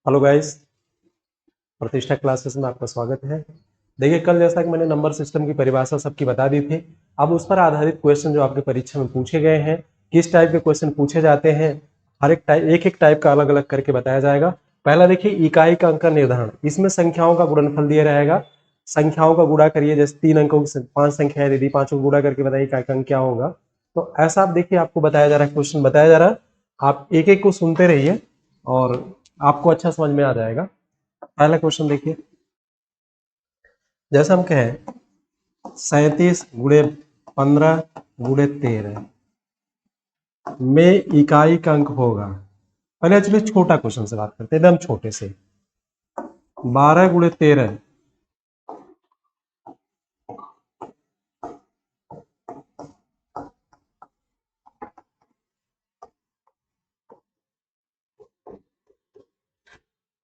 Hello guys, प्रतिष्ठा classes में आपका स्वागत है। देखिए, कल जैसा कि मैंने नंबर सिस्टम की परिभाषा सबकी बता दी थी, अब उस पर आधारित क्वेश्चन जो आपके परीक्षा में पूछे गए हैं, किस टाइप के क्वेश्चन पूछे जाते हैं, हर एक एक टाइप का अलग अलग करके बताया जाएगा। पहला देखिए, इकाई का अंक का निर्धारण। इसमें संख्याओं का गुणनफल दिया रहेगा, संख्याओं का गुणा करिए। जैसे 3 अंकों की 5 संख्याएं दे दी, पांचों को गुणा करके बताइए इकाई का अंक क्या होगा। तो ऐसा आप देखिए, आपको बताया जा रहा है, क्वेश्चन बताया जा रहा है, आप एक एक को सुनते रहिए और आपको अच्छा समझ में आ जाएगा। पहला क्वेश्चन देखिए, जैसे हम कहें 37 × 15 × 13 में इकाई का अंक होगा। पहले चलिए छोटा क्वेश्चन से बात करते हैं, एकदम छोटे से। 12 × 13,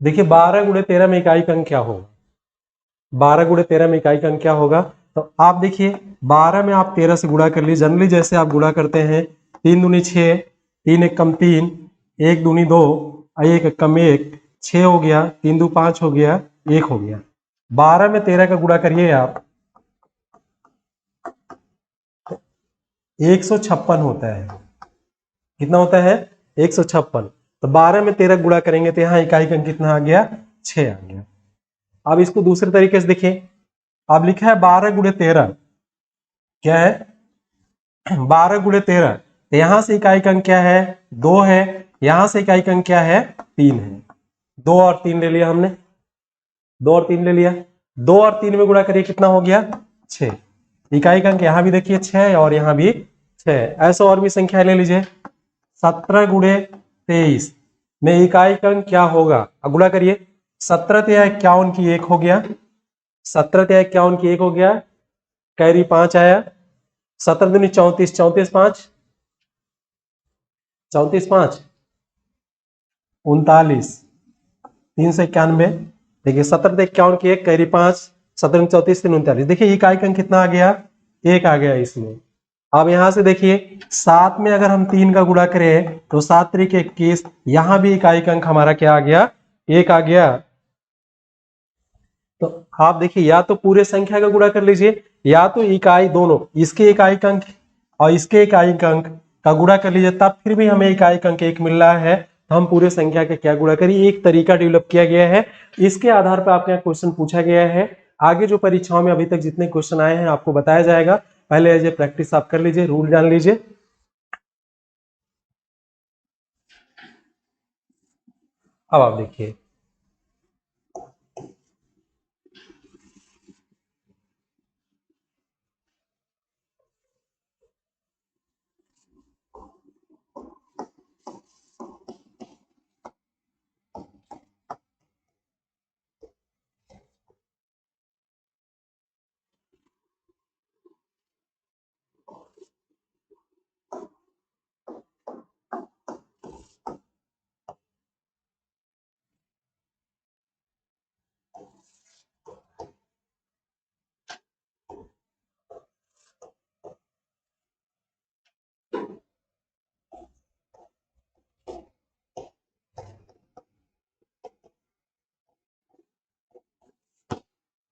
देखिए 12 × 13 में इकाई का अंक क्या होगा। 12 × 13 में इकाई का अंक क्या होगा, तो आप देखिए 12 में आप 13 से गुणा कर लीजिए। जनरली जैसे आप गुणा करते हैं, 3 दूनी 6, 3 एक कम 3, 1 दूनी 2, 1 एक कम 1, 6 हो गया, 3 दू 5 हो गया, 1 हो गया। 12 में 13 का गुणा करिए आप, 156 होता है। कितना होता है? 156। तो 12 में 13 गुणा करेंगे तो यहाँ इकाई का अंक कितना आ गया? 6 आ गया। अब इसको दूसरे तरीके से देखिए, अब लिखा है 12 × 13, क्या है? 12 × 13, तो यहां से इकाई का अंक क्या है? 2 है। यहां से इकाई का अंक क्या है? 3 है। 2 और 3 ले लिया हमने, 2 और 3 ले लिया। 2 और 3 में गुणा करिए, कितना हो गया? 6। इकाई का अंक यहां भी देखिए 6 और यहां भी 6। ऐसा और भी संख्या ले लीजिए। 17 × 23 में इकाई का अंक क्या होगा? अब गुणा करिए। 17 × 51 की 1 हो गया, 17 × 51 की 1 हो गया, कैरी 5 आया। 17 दूनी 34, 34 5, 34 5 39, 391। देखिए 17 × 51 की 1, कैरी 5, 17 34 3 39। देखिए इकाई का अंक कितना आ गया? 1 आ गया इसमें। अब यहां से देखिए 7 में अगर हम 3 का गुणा करें तो 7 × 3 = 21। यहां भी इकाई का अंक हमारा क्या आ गया? 1 आ गया। तो आप देखिए, या तो पूरे संख्या का गुणा कर लीजिए, या तो इकाई दोनों, इसके इकाई का अंक और इसके इकाई का अंक का गुणा कर लीजिए, तब फिर भी हमें इकाई का अंक 1 मिल रहा है। तो हम पूरे संख्या का क्या गुणा करिए, एक तरीका डेवलप किया गया है। इसके आधार पर आपके यहाँ क्वेश्चन पूछा गया है। आगे जो परीक्षाओं में अभी तक जितने क्वेश्चन आए हैं आपको बताया जाएगा। पहले एज ए प्रैक्टिस आप कर लीजिए, रूल जान लीजिए। अब आप देखिए,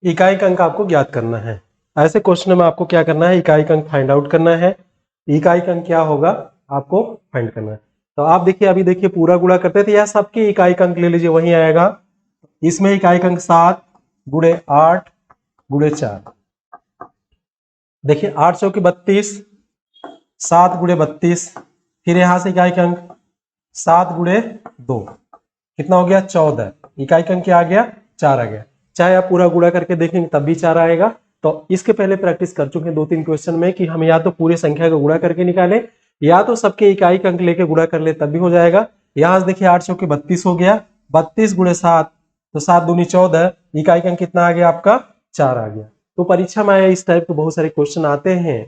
इकाई का अंक आपको ज्ञात करना है। ऐसे क्वेश्चन में आपको क्या करना है? इकाई का अंक फाइंड आउट करना है। इकाई का अंक क्या होगा आपको फाइंड करना है। तो आप देखिए, अभी देखिए पूरा गुणा करते थे, या सबके इकाई का अंक ले लीजिए, वही आएगा। इसमें इकाई का अंक 7 × 8 × 4। देखिए 8 चौके 32, 7 × 32, फिर यहां से इकाई का अंक 7 × 2, कितना हो गया? 14। इकाई का अंक क्या आ गया? 4 आ गया। चाहे आप पूरा गुणा करके देखेंगे तब भी 4 आएगा। तो इसके पहले प्रैक्टिस कर चुके हैं 2-3 क्वेश्चन में कि हम या तो पूरे संख्या का गुणा करके निकालें, या तो सबके इकाई का अंक लेके गुणा कर ले, तब भी हो जाएगा। यहां से देखिए 8 चौके 32 हो गया, 32 × 7, तो 7 दूनी 14, इकाई का अंक कितना आ गया आपका? 4 आ गया। तो परीक्षा में आया इस टाइप के बहुत सारे क्वेश्चन आते हैं।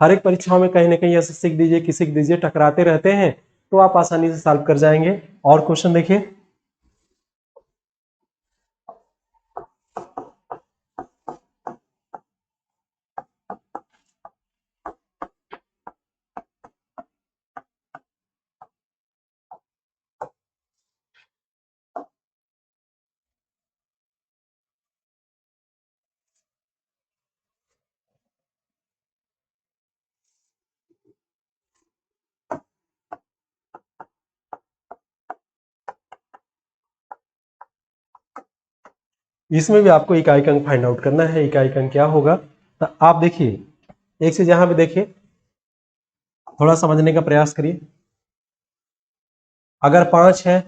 हर एक परीक्षाओं में कहीं ना कहीं ऐसे सीख दीजिए कि सीख दीजिए टकराते रहते हैं, तो आप आसानी से सॉल्व कर जाएंगे। और क्वेश्चन देखिए, इसमें भी आपको इकाई अंक फाइंड आउट करना है। इकाई अंक क्या होगा, तो आप देखिए एक चीज यहां पे देखिए, थोड़ा समझने का प्रयास करिए। अगर 5 है,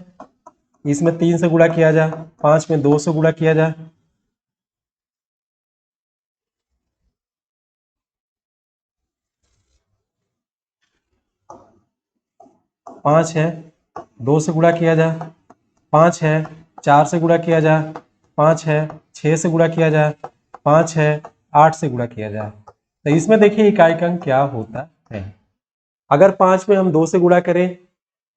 इसमें 3 से गुणा किया जाए, 5 में 2 से गुणा किया जाए, 5 है 2 से गुणा किया जाए, 5 है 4 से गुणा किया जाए, 5 है 6 से गुणा किया जाए, 5 है 8 से गुणा किया जाए। तो इसमें देखिए इकाई अंक क्या होता है। अगर 5 में हम 2 से गुणा करें,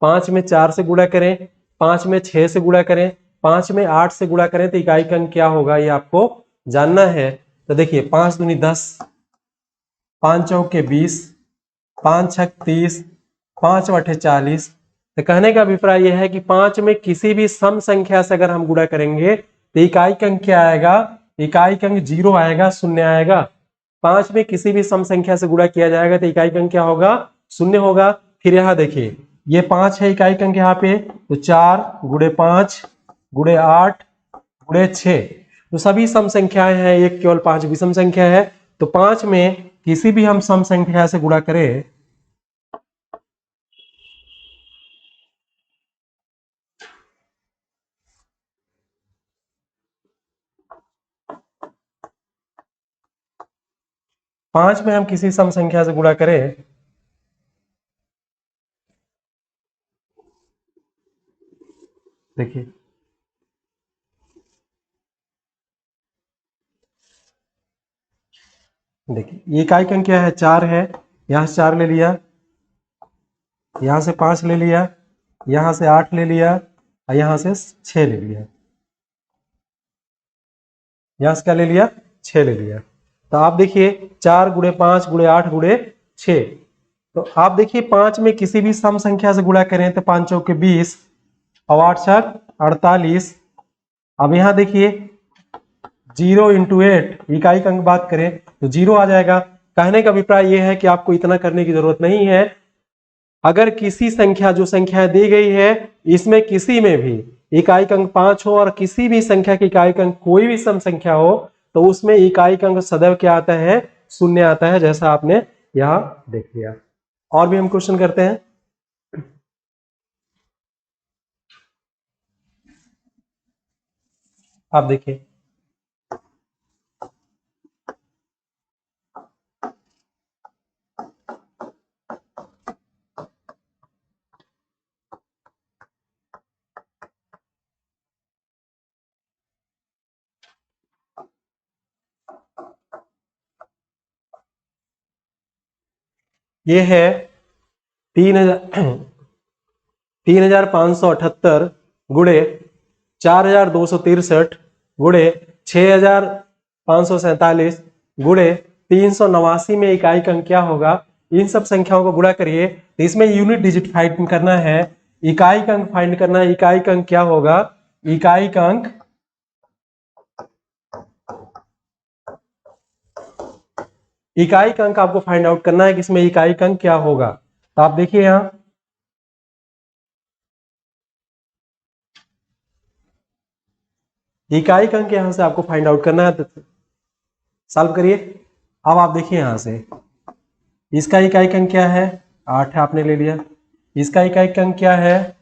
5 में 4 से गुणा करें, 5 में 6 से गुणा करें, 5 में 8 से गुणा करें, तो इकाई अंक क्या होगा ये आपको जानना है। तो देखिए 5 दूनी 10, 5 चौके 20, 5 छक 30, 5 अठे 40। तो कहने का अभिप्राय यह है कि 5 में किसी भी सम संख्या से अगर हम गुणा करेंगे तो इकाई अंक क्या आएगा, इकाई अंक 0 आएगा, शून्य आएगा। 5 में किसी भी सम संख्या से गुणा किया जाएगा तो इकाई अंक क्या होगा, शून्य होगा। फिर यहाँ देखिए ये 5 है इकाई अंक यहाँ पे, तो 4 गुणे 5 गुणे 8 गुणे 6, तो सभी सम संख्याएं हैं, एक केवल 5 विषम संख्या है। तो 5 में किसी भी हम सम संख्या से गुणा करें, पांच में हम किसी सम संख्या से गुणा करें, देखिए देखिए ये इकाई अंक क्या है, 4 है, यहां से 4 ले लिया, यहां से 5 ले लिया, यहां से 8 ले लिया और यहां से 6 ले लिया, यहां से क्या ले लिया, 6 ले लिया। तो आप देखिए 4 गुणे 5 गुणे 8 गुणे 6, तो आप देखिए 5 में किसी भी सम संख्या से गुणा करें तो 5 चौके 20 और 8 छक 48। अब यहां देखिए 0 इंटू 8 इकाई अंक बात करें तो 0 आ जाएगा। कहने का अभिप्राय यह है कि आपको इतना करने की जरूरत नहीं है। अगर किसी संख्या, जो संख्या दी गई है, इसमें किसी में भी इकाई अंक 5 हो और किसी भी संख्या की इकाई अंक कोई भी सम संख्या हो, तो उसमें इकाई अंक सदैव क्या आता है, शून्य आता है, जैसा आपने यहां देख लिया। और भी हम क्वेश्चन करते हैं। आप देखिए ये है 3,578 गुणे 4,263 गुणे 6,547 गुणे 389 में इकाई अंक क्या होगा। इन सब संख्याओं को गुणा करिए, तो इसमें यूनिट डिजिट फाइंड करना है, इकाई अंक फाइंड करना है। इकाई अंक क्या होगा, इकाई अंक आपको फाइंड आउट करना है कि इसमें इकाई अंक क्या होगा। तो आप देखिए यहां इकाई अंक यहां से आपको फाइंड आउट करना है, तो सॉल्व करिए। अब आप देखिए यहां से इसका इकाई अंक क्या है, 8 है, आपने ले लिया। इसका इकाई अंक क्या है,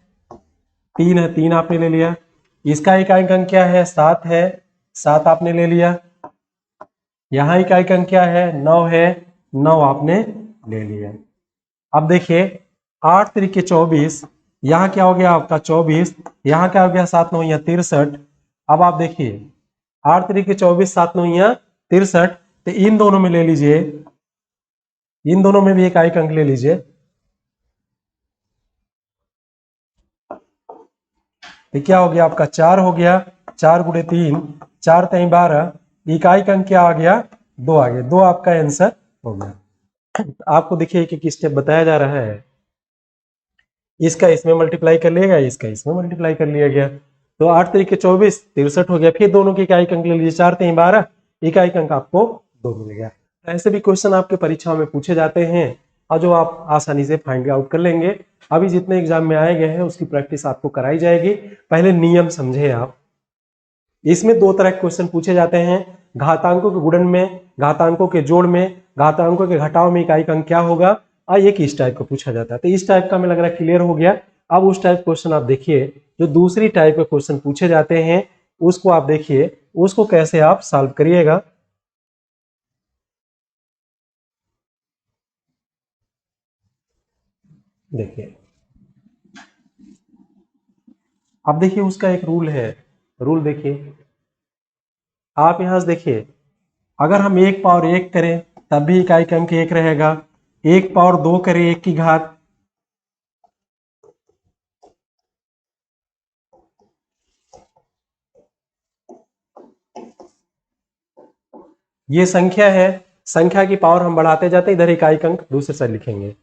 3 है, 3 आपने ले लिया। इसका इकाई अंक क्या है, 7 है, 7 आपने ले लिया। यहाँ इकाई अंक क्या है, 9 है, 9 आपने ले लिया। अब देखिए 8 तरीके 24, यहाँ क्या हो गया आपका 24, यहाँ क्या हो गया 7 9 या 63। अब आप देखिए 8 तरीके 24 7 9 या 63, तो इन दोनों में ले लीजिए, इन दोनों में भी एक इकाई अंक ले लीजिए। तो क्या हो गया आपका 4 हो गया, 4 गुणे 3 4 3 12, इकाई अंक क्या आ गया, 2 आ गया, 2 आपका आंसर हो गया। आपको देखिए एक एक स्टेप बताया जा रहा है, इसका इसमें मल्टीप्लाई कर लिया गया, इसका इसमें मल्टीप्लाई कर लिया गया, तो 8 तरीके 24 63 हो गया। फिर दोनों के इकाई अंक ले लीजिए, 4 3 12, इकाई अंक आपको 2 मिल गया। ऐसे भी क्वेश्चन आपके परीक्षाओं में पूछे जाते हैं और जो आप आसानी से फाइंड आउट कर लेंगे। अभी जितने एग्जाम में आए गए हैं उसकी प्रैक्टिस आपको कराई जाएगी। पहले नियम समझे आप, इसमें दो तरह के क्वेश्चन पूछे जाते हैं, घातांकों के गुणन में, घातांकों के जोड़ में, घातांकों के घटाव में इकाई का अंक क्या होगा, और एक इस टाइप का पूछा जाता है। तो इस टाइप का हमें लग रहा है क्लियर हो गया। अब उस टाइप क्वेश्चन आप देखिए, जो दूसरी टाइप के क्वेश्चन पूछे जाते हैं उसको आप देखिए, उसको कैसे आप सॉल्व करिएगा। देखिए, अब देखिए उसका एक रूल है, रूल देखिए, आप यहां से देखिए, अगर हम 1 पावर 1 करें तब भी इकाई का अंक 1 रहेगा, 1 पावर 2 करें 1 की घात, ये संख्या है, संख्या की पावर हम बढ़ाते जाते, इधर इकाई का अंक दूसरे साइड लिखेंगे।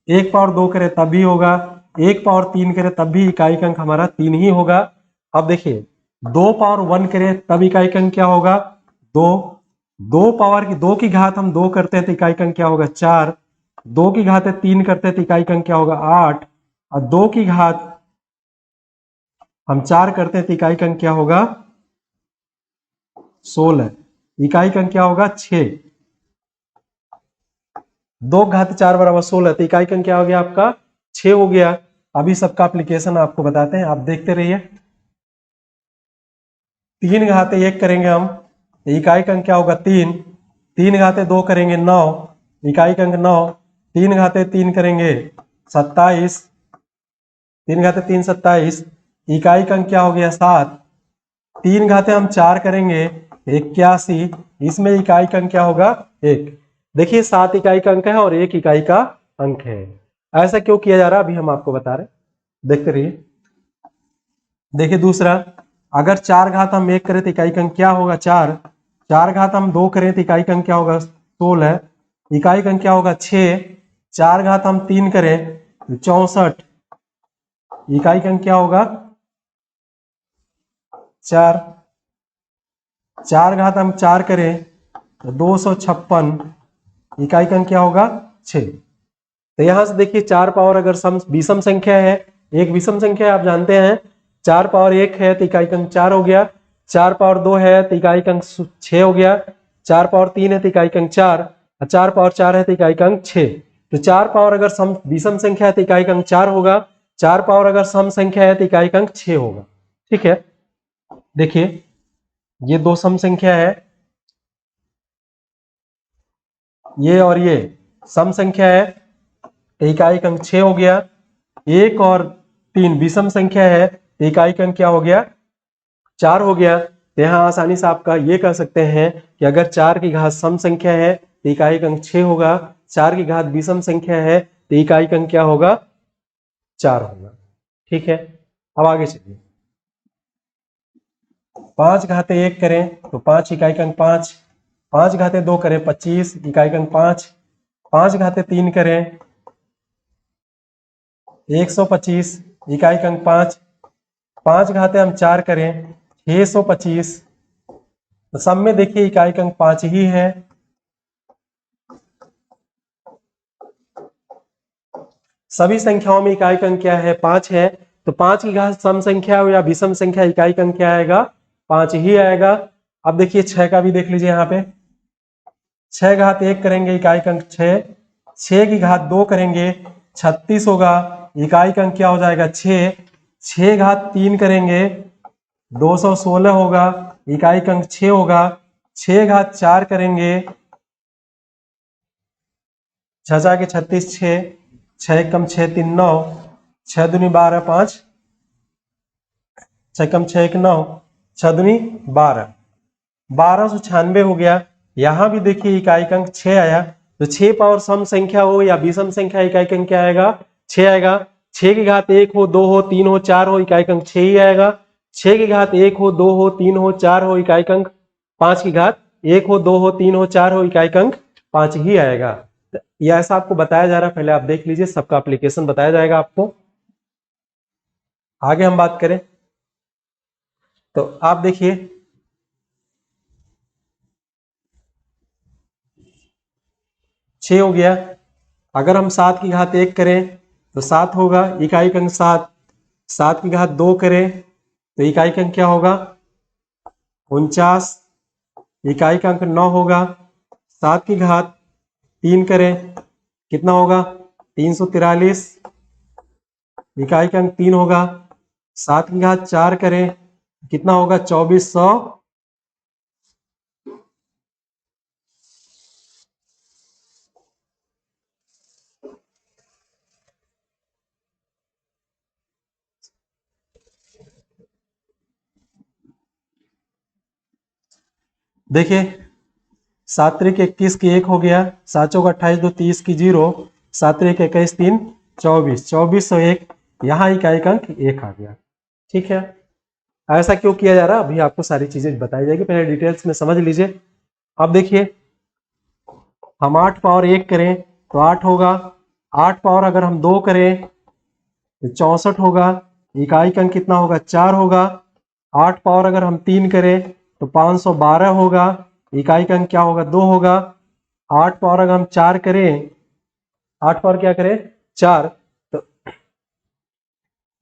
1 पावर 2 करें तब भी होगा, 1 पावर 3 करें तब भी इकाई का अंक हमारा 3 ही होगा। अब देखिए 2 पावर 1 करें तब इकाई का अंक क्या होगा, 2। 2 की घात हम 2 करते हैं तो इकाई का अंक क्या होगा, 4। 2 की घात 3 करते हैं तो इकाई का अंक क्या होगा, 8। और 2 की घात हम 4 करते हैं तो इकाई का अंक क्या होगा, 16। इकाई का अंक क्या होगा, 6। 2 घात 4 बराबर 16, तो इकाई का अंक क्या हो गया आपका, 6 हो गया। अभी सबका एप्लीकेशन आपको बताते हैं, आप देखते रहिए। 3 घाते 1 करेंगे हम, इकाई का अंक क्या होगा, 3। 3 घाते 2 करेंगे 9, इकाई का अंक 9। 3 घाते 3 करेंगे 27, 3 घाते 3 27, इकाई का अंक क्या हो गया, 7। 3 घाते हम 4 करेंगे 81, इसमें इकाई का अंक क्या होगा, 1। देखिए 7 इकाई का अंक है और 1 इकाई का अंक है। ऐसा क्यों किया जा रहा है अभी हम आपको बता रहे, देखते रहिए। देखिए दूसरा, अगर 4 घात हम 1 करें तो इकाई का अंक क्या होगा, 4। 4 घात हम 2 करें तो इकाई का अंक क्या होगा, 16। इकाई का अंक क्या होगा, 6। 4 घात हम 3 करें तो 64, इकाई का अंक क्या होगा, 4। 4 घात हम 4 करें तो 256, इकाई का अंक क्या होगा, 6। तो यहां से देखिए 4 पावर अगर विषम संख्या है, एक विषम संख्या है, आप जानते हैं 4 पावर 1 है तो इकाई का अंक 4 हो गया, 4 पावर 2 है तो इकाई का अंक 6 हो गया, 4 पावर 3 है तो इकाई का अंक 4, और 4 पावर 4 है तो इकाई का अंक 6। तो 4 पावर अगर विषम संख्या है तो इकाई का अंक 4 होगा, 4 पावर अगर सम संख्या है तो इकाई का अंक 6 होगा। ठीक है, देखिए ये दो सम संख्या है, ये और ये सम संख्या है तो इकाई का अंक 6 हो गया। 1 और 3 विषम संख्या है तो इकाई का अंक क्या हो गया, 4 हो गया। तो यहाँ आसानी से आपका ये कह सकते हैं कि अगर 4 की घात सम संख्या है तो इकाई का अंक 6 होगा, 4 की घात विषम संख्या है तो इकाई का अंक क्या होगा, 4 होगा। ठीक है, अब आगे चलिए। 5 घाते 1 करें तो 5, इकाई का अंक 5। 5 घाते 2 करें 25, इकाई का अंक 5। 5 घाते 3 करें 125, इकाई का अंक 5। 5 घाते हम 4 करें 625, तो सब में देखिए इकाई का अंक 5 ही है। सभी संख्याओं में इकाई का अंक क्या है, 5 है। तो 5 की घात सम संख्या हो या विषम संख्या, इकाई का अंक क्या आएगा, 5 ही आएगा। अब देखिए 6 का भी देख लीजिए, यहाँ पे 6 घात 1 करेंगे इकाई का अंक 6, 6 की घात 2 करेंगे 36 होगा, इकाई का अंक क्या हो जाएगा, 6। 6 घात 3 करेंगे 216 होगा, इकाई का अंक 6 होगा। 6 घात 4 करेंगे 6 के 36, 6, 6 कम 6 3 9, 6 दूनी 12 5, 6 कम 6 1 9, 6 दूनी 12, 1296 हो गया। यहां भी देखिए इकाई का अंक 6 आया। तो 6 पावर सम संख्या हो या विषम संख्या, इकाई का अंक क्या आएगा, 6 आएगा। 6 की घात 1 हो 2 हो 3 हो 4 हो, इकाई का अंक 6 ही आएगा। 6 की घात 1 हो 2 हो 3 हो 4 हो, इकाई का अंक 5 की घात 1 हो 2 हो 3 हो 4 हो, इकाई का अंक 5 ही आएगा। यह ऐसा आपको बताया जा रहा है, पहले आप देख लीजिए, सबका एप्लीकेशन बताया जाएगा आपको। आगे हम बात करें तो आप देखिए 6 हो गया। अगर हम 7 की घात 1 करें तो 7 होगा, इकाई का अंक 7। 7 की घात 2 करें तो इकाई का अंक क्या होगा, 49, इकाई का अंक 9 होगा, 7 की घात 3 करें कितना होगा 343, इकाई का अंक 3 होगा, 7 की घात 4 करें कितना होगा 2400, देखिए 7 त्रिक 21 की 1 हो गया, 7 चौक 28, 2 30 की 0, 7 त्रिक 21 3 24, 2401, यहाँ इकाई का अंक 1 आ गया। ठीक है, ऐसा क्यों किया जा रहा है अभी आपको सारी चीजें बताई जाएगी, पहले डिटेल्स में समझ लीजिए। अब देखिए हम 8 पावर 1 करें तो 8 होगा, 8 पावर अगर हम 2 करें तो 64 होगा, इकाई का अंक कितना होगा 4 होगा, 8 पावर अगर हम 3 करें तो 512 होगा, इकाई का अंक क्या होगा 2 होगा, 8 पावर अगर हम 4 करें, 8 पावर क्या करें 4, तो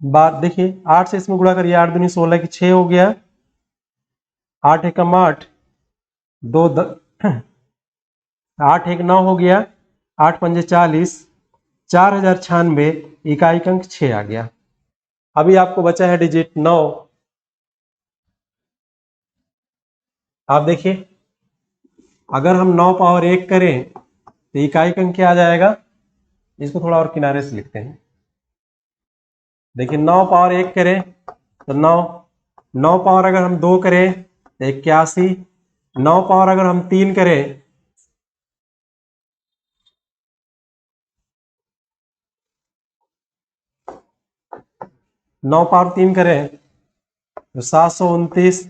बात देखिए 8 से इसमें गुणा करिए, 8 दूनी 16 की 6 हो गया, 8 एकम 8, 2 8 एक 9 हो गया, 8 पंजे 40, 4096, इकाई का अंक 6 आ गया। अभी आपको बचा है डिजिट 9। आप देखिए अगर हम 9 पावर 1 करें तो इकाई का अंक क्या आ जाएगा, इसको थोड़ा और किनारे से लिखते हैं। देखिए 9 पावर 1 करें तो 9, 9 पावर अगर हम 2 करें तो 81, 9 पावर अगर हम 3 करें 9 पावर 3 करें तो 729,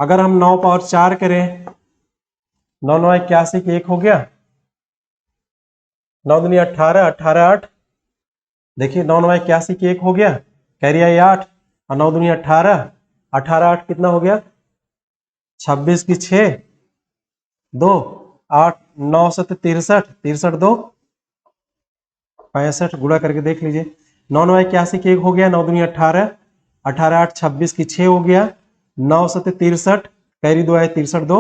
अगर हम 9 पावर 4 करें 9 9 81 की 1 हो गया, 9 दूनी 18, 18 8, देखिए 9 9 81 की 1 हो गया, कैरी आई 8 और 9 दूनी 18, 18 8 कितना हो गया 26 की 6, 2 8 9 7 63, 63 2 65, गुणा करके देख लीजिए, 9 9 81 की 1 हो गया, 9 दूनी 18, 18 8 26 की 6 हो गया, 9 7 63, कैरी 2 आए 63 2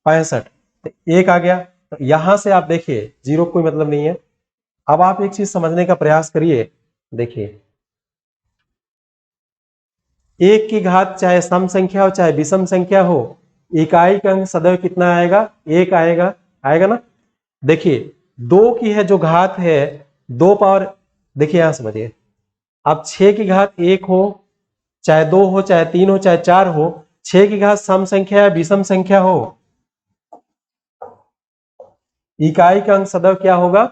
65, तो 1 आ गया। तो यहां से आप देखिए जीरो कोई मतलब नहीं है। अब आप एक चीज समझने का प्रयास करिए, देखिए 1 की घात चाहे सम संख्या हो चाहे विषम संख्या हो, इकाई का अंक सदैव कितना आएगा 1 आएगा, आएगा ना। देखिए 2 की है जो घात है 2 पावर, देखिए यहां समझिए, अब 6 की घात 1 हो चाहे 2 हो चाहे 3 हो चाहे 4 हो, 6 की घात सम संख्या या विषम संख्या हो, इकाई का अंक सदैव क्या होगा,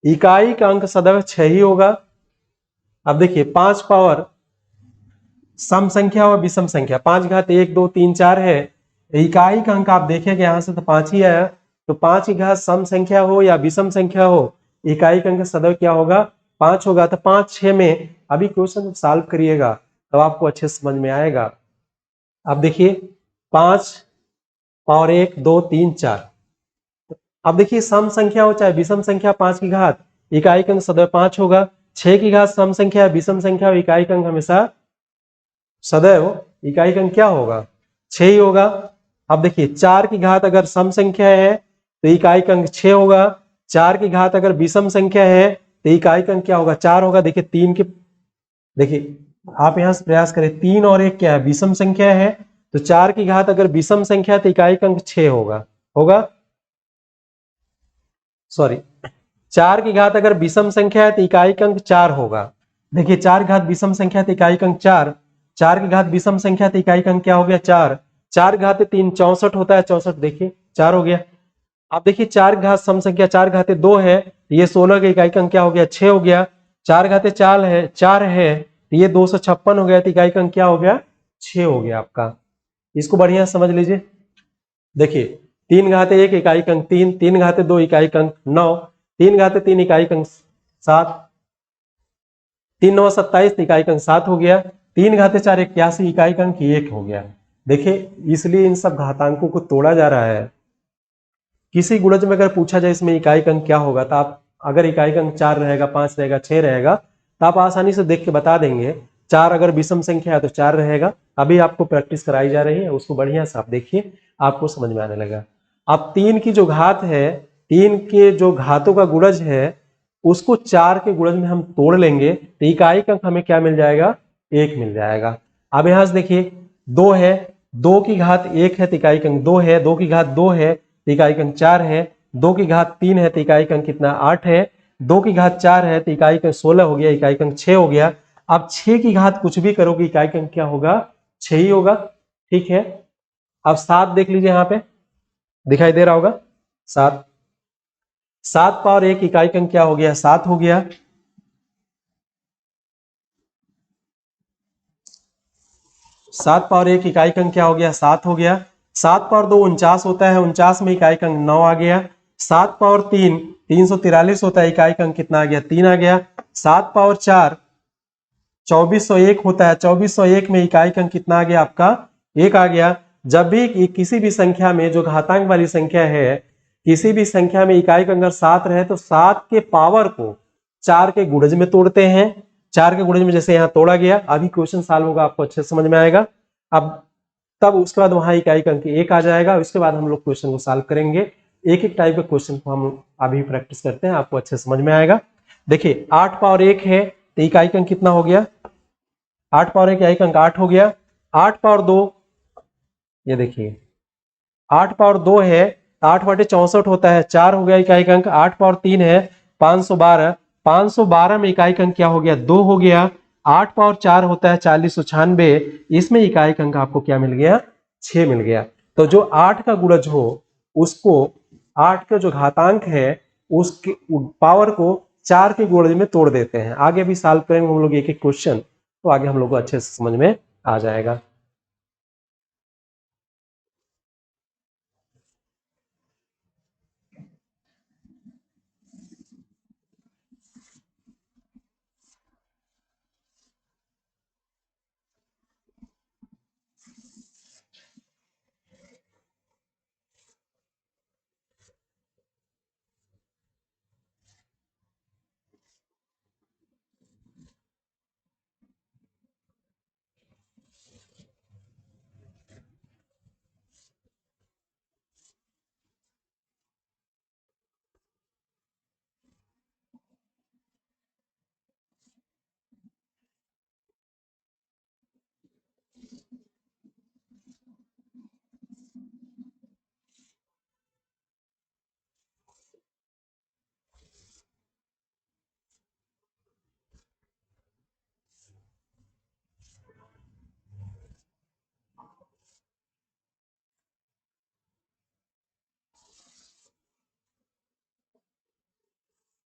इकाई का अंक सदैव 6 ही होगा। अब देखिए 5 पावर सम संख्या और विषम संख्या, 5 घात 1 2 3 4 है, इकाई का अंक आप देखेंगे यहां से तो 5 ही आया, तो 5 की घात सम संख्या हो या विषम संख्या हो, इकाई का अंक सदैव क्या होगा 5 होगा। तो 5 6 में अभी क्वेश्चन सॉल्व करिएगा तब आपको अच्छे समझ में आएगा। अब देखिए 5 पावर 1 2 3 4, अब देखिए सम संख्या हो चाहे विषम संख्या, 5 की घात इकाई का अंक सदैव 5 होगा, 6 की घात सम संख्या विषम संख्या हो, इकाई का अंक हमेशा सदैव इकाई का अंक क्या होगा 6 ही होगा। अब देखिए 4 की घात अगर सम संख्या है तो इकाई का अंक 6 होगा, 4 की घात अगर विषम संख्या है तो इकाई का अंक क्या होगा 4 होगा। देखिए 3 के, देखिए आप यहां से प्रयास करें, 3 और 1 क्या है विषम संख्या है, तो 4 की घात अगर विषम संख्या तो इकाई का अंक 6 होगा, होगा सॉरी 4 की घात अगर विषम संख्या है तो इकाई का अंक 4 होगा। देखिए 4 घात विषम संख्या तो इकाई का अंक 4, 4 की घात विषम संख्या तो इकाई का अंक क्या हो गया 4, 4 घात 3 64 होता है, 64 देखिए 4 हो गया। अब देखिए 4 घात सम संख्या 4 घाते 2 है, ये 16 का इकाई का अंक क्या हो गया 6 हो गया, 4 घाते 4 है तो ये 256 हो गया, तो इकाई का अंक क्या हो गया 6 हो गया आपका। इसको बढ़िया समझ लीजिए, देखिए 3 घाते 1 इकाई का अंक 3, 3 घाते 2 इकाई का अंक 9, 3 घाते 3 इकाई का अंक 7, 3 9 27 इकाई का अंक 7 हो गया, 3 घाते 4 81 इकाई का अंक 1 हो गया। देखिए इसलिए इन सब घातांकों को तोड़ा जा रहा है। किसी गुणज में अगर पूछा जाए इसमें इकाई का अंक क्या होगा, तो आप अगर इकाई का अंक 4 रहेगा 5 रहेगा 6 रहेगा तो आप आसानी से देख के बता देंगे। 4 अगर विषम संख्या है तो 4 रहेगा। अभी आपको प्रैक्टिस कराई जा रही है, उसको बढ़िया से आप देखिए, आपको समझ में आने लगा। अब 3 की जो घात है, 3 के जो घातों का गुणज है उसको 4 के गुणज में हम तोड़ लेंगे तो इकाई अंक हमें क्या मिल जाएगा, 1 मिल जाएगा। अब यहां से देखिए 2 है, 2 की घात 1 है तो इकाई अंक 2 है, 2 की घात 2 है तो इकाई अंक 4 है, 2 की घात 3 है तो इकाई अंक कितना 8 है, 2 की घात 4 है तो इकाई अंक 16 हो गया, इकाई अंक 6 हो गया। अब 6 की घात कुछ भी करोगे इकाई अंक क्या होगा, 6 ही होगा। ठीक है, अब 7 देख लीजिए, यहां पे दिखाई दे रहा होगा 7, 7 पावर 1 इकाई अंक क्या हो गया, 7 हो गया। 7 पावर 1 इकाई अंक क्या हो गया, 7 हो गया। 7 पावर 2 49 होता है, 49 में इकाई अंक 9 आ गया। 7 पावर 3 343 होता है, इकाई अंक कितना आ गया, 3 आ गया। 7 पावर 4 2401 होता है, 2401 में इकाई अंक कितना आ गया आपका, 1 आ गया। जब भी किसी भी संख्या में जो घातांक वाली संख्या है, किसी भी संख्या में इकाई अंक अगर 7 रहे तो 7 के पावर को 4 के गुणज में तोड़ते हैं। 4 के गुणज में जैसे यहाँ तोड़ा गया, अभी क्वेश्चन सॉल्व होगा, आपको अच्छे से समझ में आएगा। अब तब उसके बाद वहां इकाई अंक 1 आ जाएगा, उसके बाद हम लोग क्वेश्चन को सॉल्व करेंगे। एक एक टाइप के क्वेश्चन को हम अभी प्रैक्टिस करते हैं, आपको अच्छे से समझ में आएगा। देखिए 8 पावर 1 है तो इकाई अंक कितना हो गया, 8 पावर 1 इकाई अंक 8 हो गया। 8 पावर 2, ये देखिए 8 पावर 2 है, 8 बटे 64 होता है, 4 हो गया इकाई अंक। 8 पावर 3 है 512, 512 में इकाई अंक क्या हो गया, 2 हो गया। 8 पावर 4 होता है 4096, इसमें इकाई अंक आपको क्या मिल गया, 6 मिल गया। तो जो 8 का गुणज हो उसको, 8 का जो घातांक है उसके पावर को 4 के गुणज में तोड़ देते हैं। आगे भी सॉल्व करेंगे हम लोग एक एक क्वेश्चन, तो आगे हम लोग को अच्छे से समझ में आ जाएगा।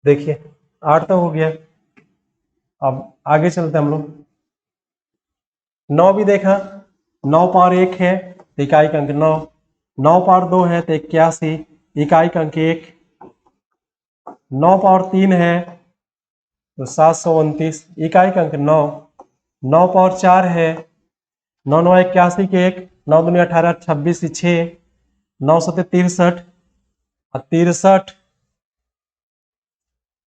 देखिए 8 तो हो गया, अब आगे चलते हम लोग। 9 भी देखा, 9 पावर 1 है तो इकाई अंक 9, 9 पावर 2 है तो 81, इकाई अंक 1। 9 पावर 3 है तो 729, इकाई अंक 9। 9 पावर 4 है, 9 9 81 के 1, 9 दूनी 18, 26 6, 9 सते 63 और 63,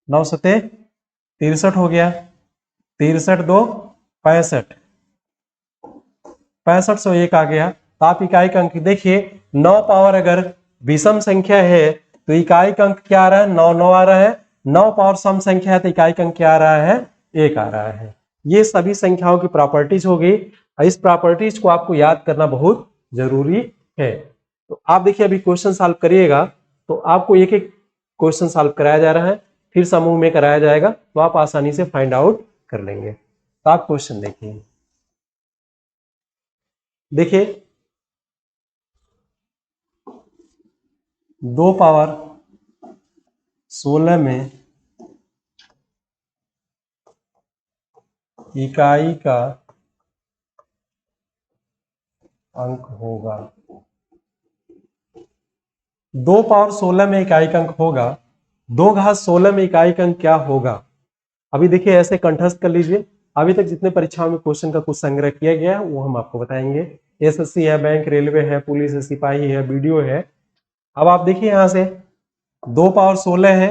9 सते 63 हो गया। 63 2 65, 6501 आ गया। तो आप इकाई अंक देखिए, 9 पावर अगर विषम संख्या है तो इकाई अंक क्या आ रहा है, 9 9 आ रहा है। 9 पावर सम संख्या है तो इकाई अंक क्या आ रहा है, 1 आ रहा है। ये सभी संख्याओं की प्रॉपर्टीज होगी, इस प्रॉपर्टीज को आपको याद करना बहुत जरूरी है। तो आप देखिए अभी क्वेश्चन सॉल्व करिएगा तो आपको एक एक क्वेश्चन सॉल्व कराया जा रहा है, फिर समूह में कराया जाएगा, तो आप आसानी से फाइंड आउट कर लेंगे। तो आप क्वेश्चन देखिए, देखिए 2 पावर 16 में इकाई का अंक होगा। 2 पावर 16 में इकाई का अंक होगा, 2 घात 16 में इकाई का अंक क्या होगा। अभी देखिए ऐसे कंठस्थ कर लीजिए। अभी तक जितने परीक्षाओं में क्वेश्चन का कुछ संग्रह किया गया है वो हम आपको बताएंगे। एसएससी है, बैंक रेलवे है, पुलिस है, सिपाही है, बीडीओ है। अब आप देखिए यहां से 2 पावर 16 है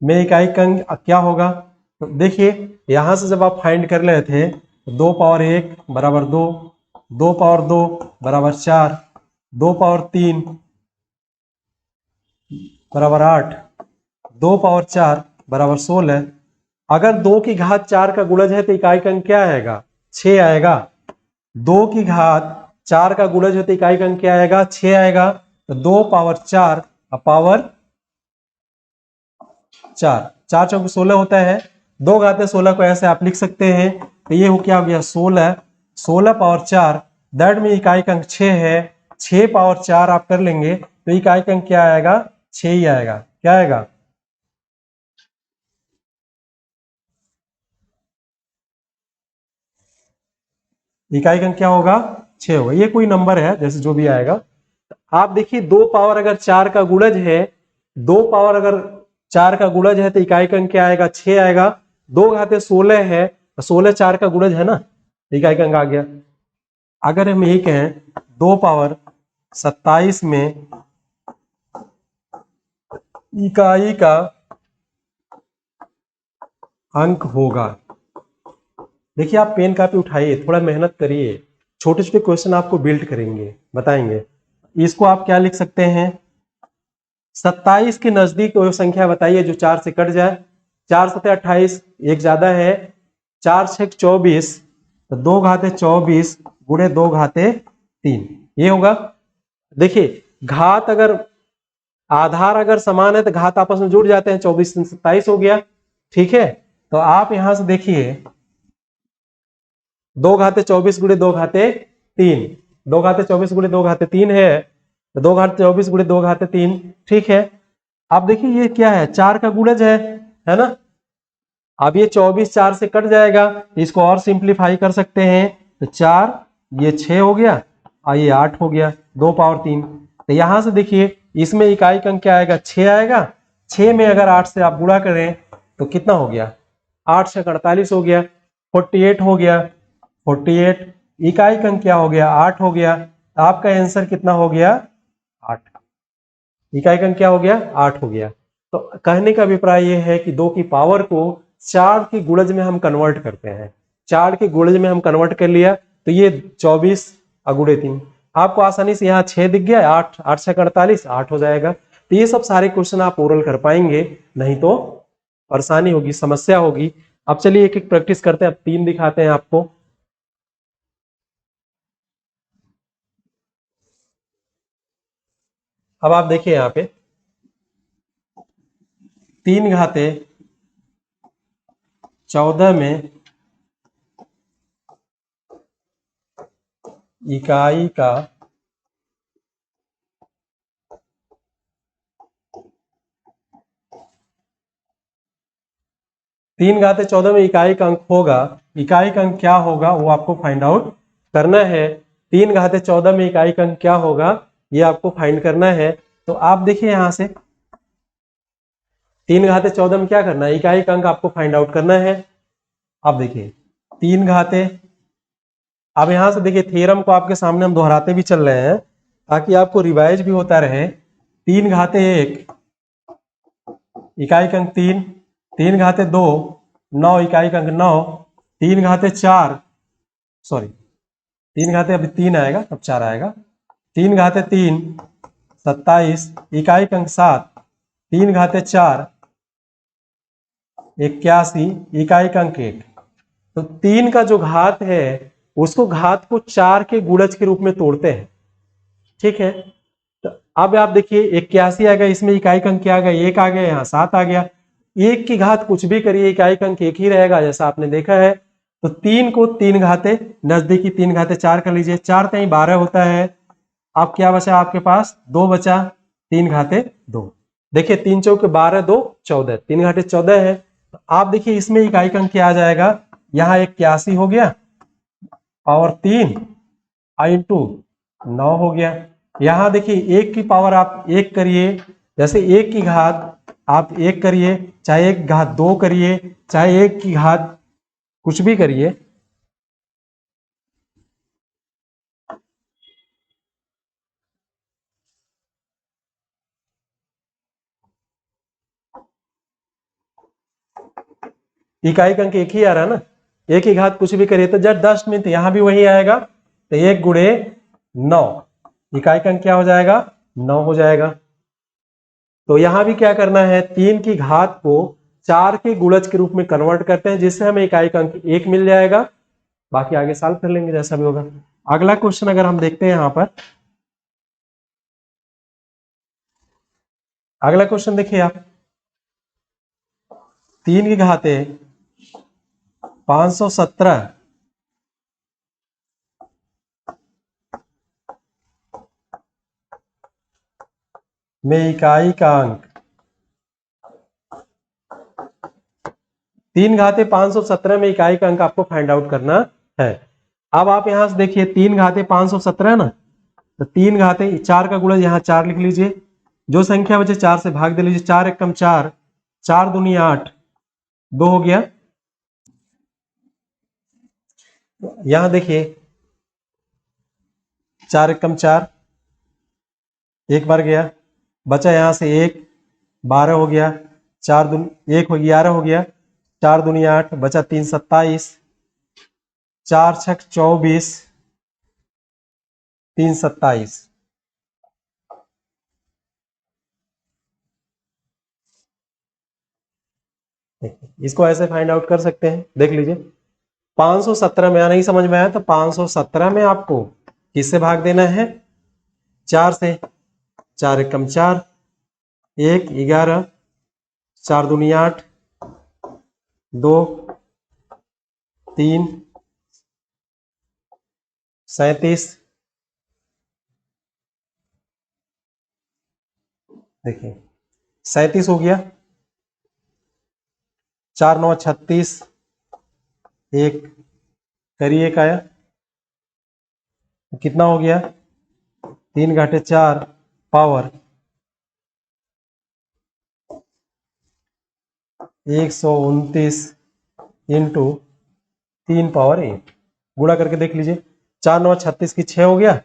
में इकाई का अंक क्या होगा, तो देखिए यहां से जब आप फाइंड कर रहे थे तो 2 पावर 1 बराबर 2, 2 पावर 2 बराबर 4, 2 पावर 3 बराबर 8, 2 पावर 4 बराबर 16। अगर 2 की घात 4 का गुणज है तो इकाई का अंक क्या आएगा? 6 आएगा। 2 की घात 4 का गुणज है तो इकाई का अंक क्या आएगा? 6 आएगा। तो 2 पावर 4 पावर 4, 4 × 4 = 16 होता है। 2 घाते 16 को ऐसे आप लिख सकते हैं। तो ये क्या हो गया? 16, 16 पावर 4, दैट में इकाई का अंक 6 है। 6 पावर 4 आप कर लेंगे तो इकाई का अंक क्या आएगा? 6 ही आएगा। क्या आएगा? इकाई का अंक क्या होगा? 6 होगा। ये कोई नंबर है जैसे जो भी आएगा। आप देखिए 2 पावर अगर 4 का गुणज है, 2 पावर अगर 4 का गुणज है तो इकाई का अंक क्या आएगा? 6 आएगा। 2 घाते 16 है तो 16 4 का गुणज है ना, इकाई का अंक आ गया। अगर हम यही कहें 2 पावर 27 में इकाई का अंक होगा। देखिए आप पेन कापी उठाइए, थोड़ा मेहनत करिए, छोटे छोटे क्वेश्चन आपको बिल्ड करेंगे, बताएंगे। इसको आप क्या लिख सकते हैं? 27 के नजदीक कोई संख्या बताइए जो 4 से कट जाए। 4 × 7 = 28, एक ज्यादा है। 4 × 6 = 24, तो 2 घाते 24 गुणे 2 घाते 3, ये होगा। देखिए घात अगर आधार अगर समान है तो घात आपस में जुड़ जाते हैं, 24 से 27 हो गया। ठीक है, तो आप यहां से देखिए 2 घाते 24 गुणे 2 घाते 3, 2 घाते 24 गुणे 2 घाते 3 है, तो 2 घाते 24 गुणे 2 घाते 3। ठीक है, अब देखिए ये क्या है? 4 का गुणज है ना। अब ये 24 4 से कट जाएगा, इसको और सिंप्लीफाई कर सकते हैं। तो 4, ये 6 हो गया और ये 8 हो गया। 2 पावर 3। तो यहां से देखिए इसमें इकाई का अंक क्या आएगा? 6 आएगा। 6 में अगर 8 से आप गुणा करें तो कितना हो गया? 8 × 6 = 48 हो गया। 48 हो गया। 48 इकाई का अंक क्या हो गया? 8 हो गया। आपका आंसर कितना हो गया? 8। इकाई का अंक क्या हो गया? 8 हो गया। तो कहने का अभिप्राय यह है कि 2 की पावर को 4 के गुणज में हम कन्वर्ट करते हैं। 4 के गुणज में हम कन्वर्ट कर लिया तो ये 24 गुणे 3, आपको आसानी से यहाँ 6 दिख गया। 8, 8 × 6 = 48, 8 हो जाएगा। तो ये सब सारे क्वेश्चन आप ओरल कर पाएंगे, नहीं तो परेशानी होगी, समस्या होगी। अब चलिए एक एक प्रैक्टिस करते हैं। अब 3 दिखाते हैं आपको। अब आप देखिए यहाँ पे 3 घाते 14 में इकाई का 3 घाते 14 में इकाई का अंक होगा। इकाई का अंक क्या होगा वो आपको फाइंड आउट करना है। 3 घाते 14 में इकाई का अंक क्या होगा ये आपको फाइंड करना है। तो आप देखिए यहां से 3 घाते 14 में क्या करना है? इकाई का अंक आपको फाइंड आउट करना है। अब देखिए 3 घाते, अब यहां से देखिए थ्योरम को आपके सामने हम दोहराते भी चल रहे हैं ताकि आपको रिवाइज भी होता रहे। 3 घाते 1 इकाई का अंक 3, 3 घाते 2 9 इकाई का अंक 9, 3 घाते 4 सॉरी 3 घाते अभी 3 आएगा तब 4 आएगा। 3 घाते 3 27 इकाई का अंक 7, 3 घाते 4 81 इकाई का अंक 1। तो 3 का जो घात है उसको घात को 4 के गुणज के रूप में तोड़ते हैं। ठीक है, तो अब आप देखिए 81 आ गया, इसमें इकाई का अंक क्या आ गया? 1 आ गया, यहाँ 7 आ गया। 1 की घात कुछ भी करिए इकाई का अंक 1 ही रहेगा जैसा आपने देखा है। तो 3 को 3 घाते नजदीकी 3 घाते 4 कर लीजिए, 4 3 12 होता है। अब क्या बचा आपके पास? 2 बचा, 3 घाते 2। देखिए 3 चौके 12, 2 14, 3 घाते 14 है। तो आप देखिए इसमें इकाई का अंक क्या आ जाएगा? यहाँ 81 हो गया पावर 3 इंटू 9 हो गया। यहां देखिए 1 की पावर आप 1 करिए, जैसे 1 की घात आप 1 करिए, चाहे 1 घात 2 करिए, चाहे 1 की घात कुछ भी करिए। इकाई अंक एक ही आ रहा है ना, एक ही घात कुछ भी करिए तो जस्ट में तो यहां भी वही आएगा, तो 1 गुणे 9, इकाई अंक क्या हो जाएगा 9 हो जाएगा। तो यहां भी क्या करना है, 3 की घात को 4 के गुणज के रूप में कन्वर्ट करते हैं, जिससे हमें इकाई अंक 1 मिल जाएगा। बाकी आगे सॉल्व कर लेंगे जैसा भी होगा। अगला क्वेश्चन अगर हम देखते हैं यहां पर, अगला क्वेश्चन देखिए आप, 3 की घाते 517 में इकाई का अंक, 3 घाते 517 में इकाई का अंक आपको फाइंड आउट करना है। अब आप यहां से देखिए 3 घाते 517 ना, तो 3 घाते 4 का गुणज यहाँ 4 लिख लीजिए, जो संख्या बचे 4 से भाग दे लीजिए, 4 एकम 4, 4 दूनी 8, 2 हो गया। यहां देखिए 4 एकम 4, एक बार गया, बचा यहां से 1, 12 हो गया, 4 दूनी 1 हो गया 11 हो गया, 4 दूनी 8, बचा 3 27, 4 छक 24, 3 27। इसको ऐसे फाइंड आउट कर सकते हैं, देख लीजिए 517 में नहीं समझ में आया तो 517 में आपको किससे भाग देना है, 4 से, 4 एकम 4, 1 11, 4 दूनी 8, 2 3 37, देखिए 37 हो गया, 4 9 36, 1 करिए 1 आया, कितना हो गया 3 घाटे 4 पावर 129 इंटू 3 पावर 1, गुणा करके देख लीजिए, 4 9 36 की 6 हो गया,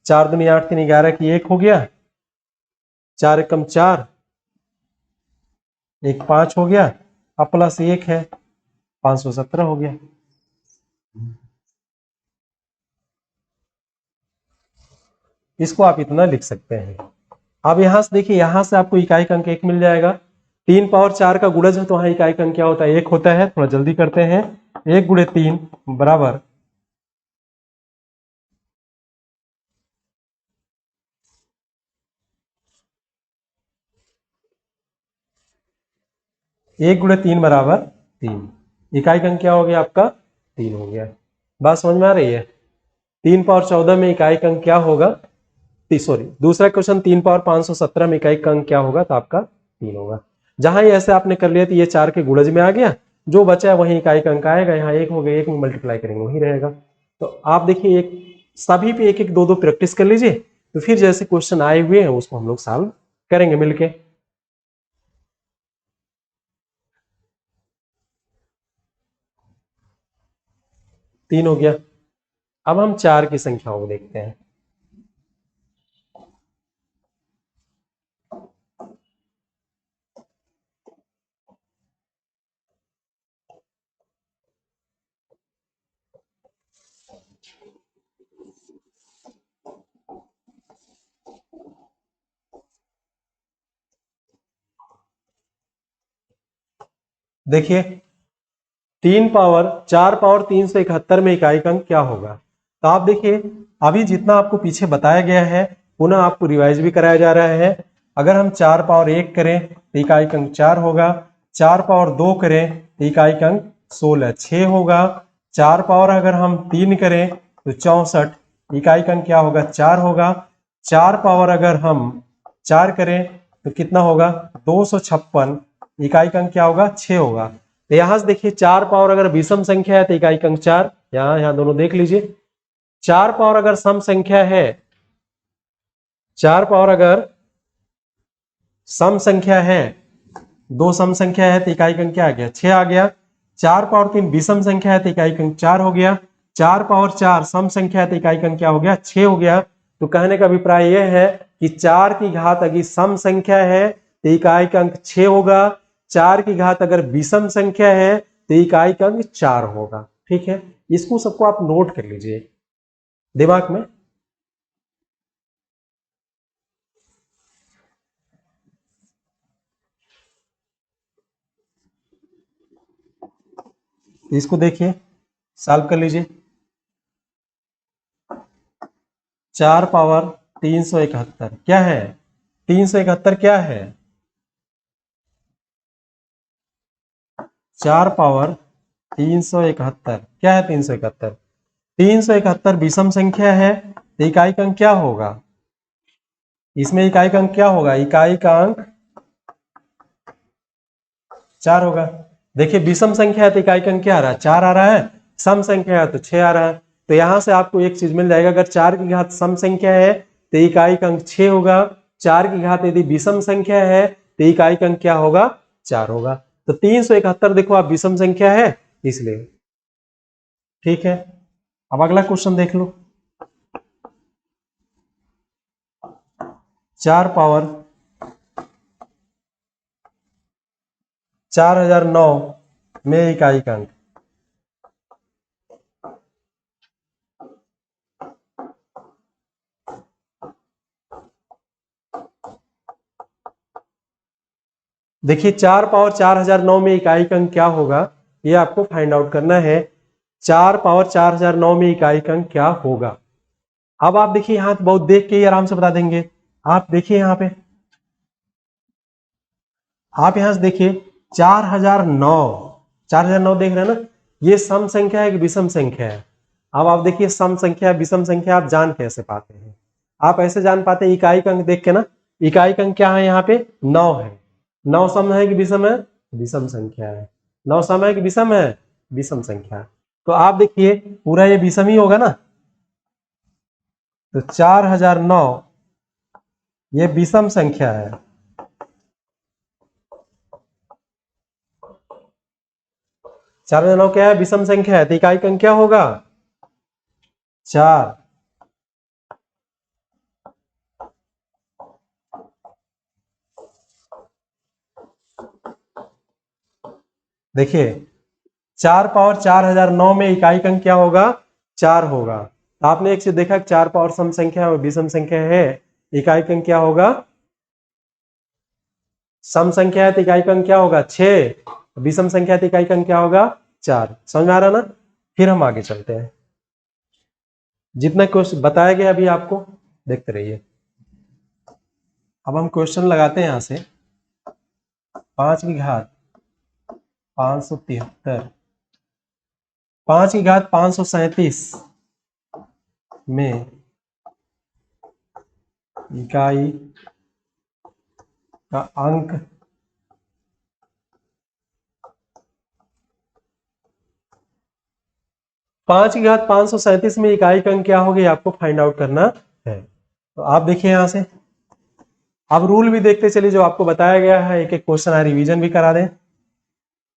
4 दूनी 8 3 11 की 1 हो गया, 4 एकम 4, 1 5 हो गया, अब प्लस 1 है 517 हो गया। इसको आप इतना लिख सकते हैं। अब यहां से देखिए, यहां से आपको इकाई का अंक 1 मिल जाएगा, 3 पावर 4 का गुणज है तो वहां इकाई का अंक क्या होता है 1 होता है। थोड़ा जल्दी करते हैं, 1 गुणे 3 बराबर 1 गुणे 3 बराबर 3, इकाई का अंक क्या हो गया आपका 3 हो गया। बात समझ में आ रही है। 3 पावर 14 में इकाई का अंक क्या होगा, सॉरी दूसरा क्वेश्चन 3 पावर 517 में इकाई का अंक क्या होगा, तो आपका 3 होगा। जहां ये ऐसे आपने कर लिया तो ये 4 के गुणज में आ गया, जो बचा है वही इकाई का अंक आएगा, यहाँ 1 हो गया, 1 में मल्टीप्लाई करेंगे वही रहेगा। तो आप देखिए एक सभी पे 1 1 2 2 प्रैक्टिस कर लीजिए, तो फिर जैसे क्वेश्चन आए हुए हैं उसको हम लोग सॉल्व करेंगे मिलके। 3 हो गया। अब हम 4 की संख्याओं को देखते हैं। देखिए 4 पावर 371 में इकाई का अंक क्या होगा। तो आप देखिए अभी जितना आपको पीछे बताया गया है पुनः आपको रिवाइज भी कराया जा रहा है। अगर हम 4 पावर 1 करें तो इकाई का अंक 4 होगा, 4 पावर 2 करें तो इकाई का अंक 16 6 होगा, 4 पावर अगर हम 3 करें तो 64, इकाई का अंक क्या होगा 4 होगा, 4 पावर अगर हम 4 करें तो कितना होगा 256, इकाई का अंक क्या होगा 6 होगा। तो यहां से देखिए 4 पावर अगर विषम संख्या है तो इकाई का अंक 4, यहां दोनों देख लीजिए। 4 पावर अगर सम संख्या है, 4 पावर अगर सम संख्या है, दो सम संख्या है तो इकाई का अंक क्या आ गया 6 आ गया। 4 पावर 3 विषम संख्या है तो इकाई का अंक 4 हो गया। 4 पावर 4 सम संख्या है तो इकाई का अंक क्या हो गया 6 हो गया। तो कहने का अभिप्राय यह है कि 4 की घात अगर सम संख्या है तो इकाई का अंक 6 होगा, 4 की घात अगर विषम संख्या है तो इकाई का अंक 4 होगा। ठीक है, इसको सबको आप नोट कर लीजिए दिमाग में। इसको देखिए, सॉल्व कर लीजिए। 4 पावर 371 क्या है? 371 क्या है? 4 पावर 371 क्या है? 371, 371 विषम संख्या है, तो इकाई का अंक क्या होगा? इसमें इकाई का अंक क्या होगा? इकाई का अंक 4 होगा। देखिए विषम संख्या है तो इकाई का अंक क्या आ रहा है? 4 आ रहा है। सम संख्या है तो 6 आ रहा है। तो यहां से आपको एक चीज मिल जाएगा, अगर 4 की घात सम संख्या है तो इकाई का अंक 6 होगा। 4 की घात यदि विषम संख्या है तो इकाई का अंक क्या होगा? 4 होगा। तो 371 देखो आप विषम संख्या है इसलिए। ठीक है, अब अगला क्वेश्चन देख लो। 4 पावर 4009 में इकाई का अंक। देखिए 4 पावर 4009 में इकाई का अंक क्या होगा, ये आपको फाइंड आउट करना है। 4 पावर 4009 में इकाई का अंक क्या होगा? अब आप देखिए यहां तो बहुत देख के ही आराम से बता देंगे। आप देखिए यहां पे, आप यहां से देखिए 4009, 4009 देख रहे हैं ना, ये सम संख्या है कि विषम संख्या है? अब आप देखिए सम संख्या विषम संख्या आप जान कैसे पाते हैं? आप ऐसे जान पाते हैं इकाई का अंक देख के ना। इकाई का अंक क्या है? यहाँ पे 9 है। 9 सम है कि विषम है? विषम संख्या है। 9 सम है कि विषम है? विषम संख्या है। तो आप देखिए पूरा ये विषम ही होगा ना। तो 4009 ये विषम संख्या है। 4009 क्या है? विषम संख्या है। तो इकाई का अंक क्या होगा? 4। देखिए 4 पावर 4009 में इकाई का अंक क्या होगा? 4 होगा। तो आपने एक चीज देखा, 4 पावर सम संख्या और विषम संख्या है, इकाई का अंक क्या होगा? सम संख्या है तो इकाई का अंक क्या होगा? 6। विषम संख्या है तो इकाई का अंक क्या होगा? 4। समझ में आ रहा ना? फिर हम आगे चलते हैं। जितना क्वेश्चन बताया गया अभी आपको, देखते रहिए। अब हम क्वेश्चन लगाते हैं यहां से। 5 की घात 573, 5 की घात 537 में इकाई का अंक 5 की घात 537 में इकाई का अंक क्या होगी आपको फाइंड आउट करना है। तो आप देखिए यहां से, अब रूल भी देखते चलिए जो आपको बताया गया है। एक एक क्वेश्चन रिवीजन भी करा दें।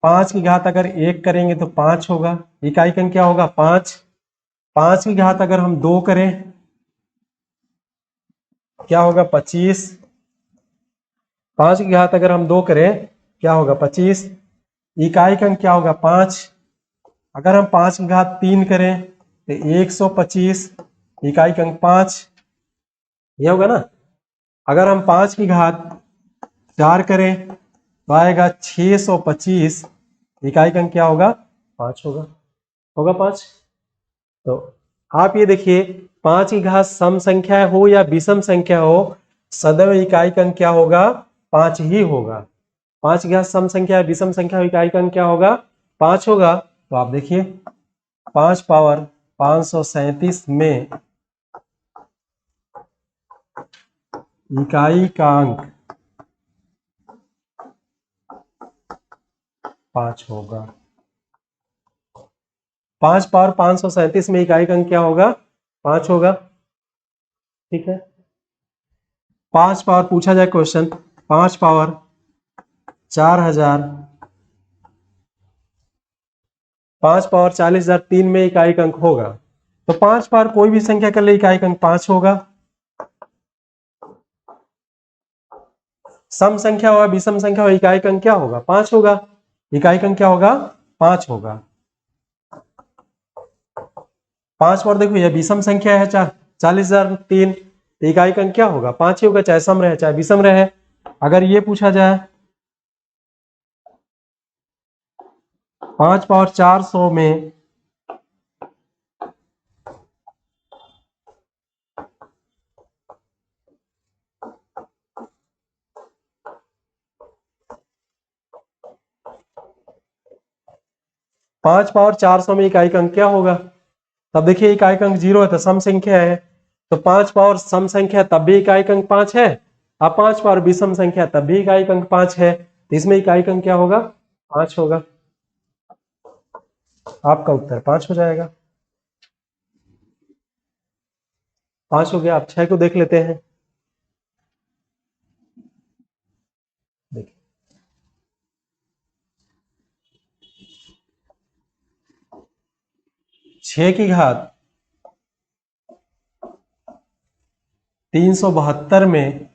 5 की घात अगर 1 करेंगे तो 5 होगा, इकाई का अंक क्या होगा? 5। 5 की घात अगर हम 2 करें क्या होगा? 25। 5 की घात अगर हम 2 करें क्या होगा? 25। इकाई का अंक क्या होगा? 5। अगर हम 5 की घात 3 करें तो 125, इकाई का अंक 5, ये होगा ना। अगर हम 5 की घात 4 करें तो आएगा 625, इकाई का अंक क्या होगा? 5 होगा। होगा 5। तो आप ये देखिए 5 की घात सम संख्या हो या विषम संख्या हो, सदैव इकाई का अंक क्या होगा? 5 ही होगा। 5 की घात सम संख्या है विषम संख्या हो, इकाई का अंक क्या होगा? 5 होगा। तो आप देखिए 5 पावर 537 में इकाई का अंक 5 होगा। 5 पावर 537 में इकाई का अंक क्या होगा? 5 होगा। ठीक है, 5 पावर पूछा जाए क्वेश्चन, 5 पावर 4000, 5 पावर 40,003 में इकाई का अंक होगा। तो 5 पावर कोई भी संख्या कर ले, इकाई का अंक 5 होगा। सम संख्या होगा विषम संख्या हो, इकाई का अंक क्या होगा? 5 होगा। इकाई का अंक क्या होगा? 5 होगा। 5 और देखो यह विषम संख्या है, 40,003, तो इकाई का अंक क्या होगा? 5 ही होगा, चाहे सम रहे चाहे विषम रहे। अगर ये पूछा जाए 5 पावर 400 में 5 पावर 400 में इकाई का अंक क्या होगा? तब देखिए इकाई का अंक 0 है तो सम संख्या है, तो 5 पावर सम संख्या तब भी इकाई का अंक 5 है। अब 5 पावर विषम संख्या तब भी इकाई का अंक 5 है, तो इसमें इकाई का अंक क्या होगा? 5 होगा। आपका उत्तर 5 हो जाएगा। 5 हो गया। आप 6 को देख लेते हैं। देखिए 6 की घात 372 में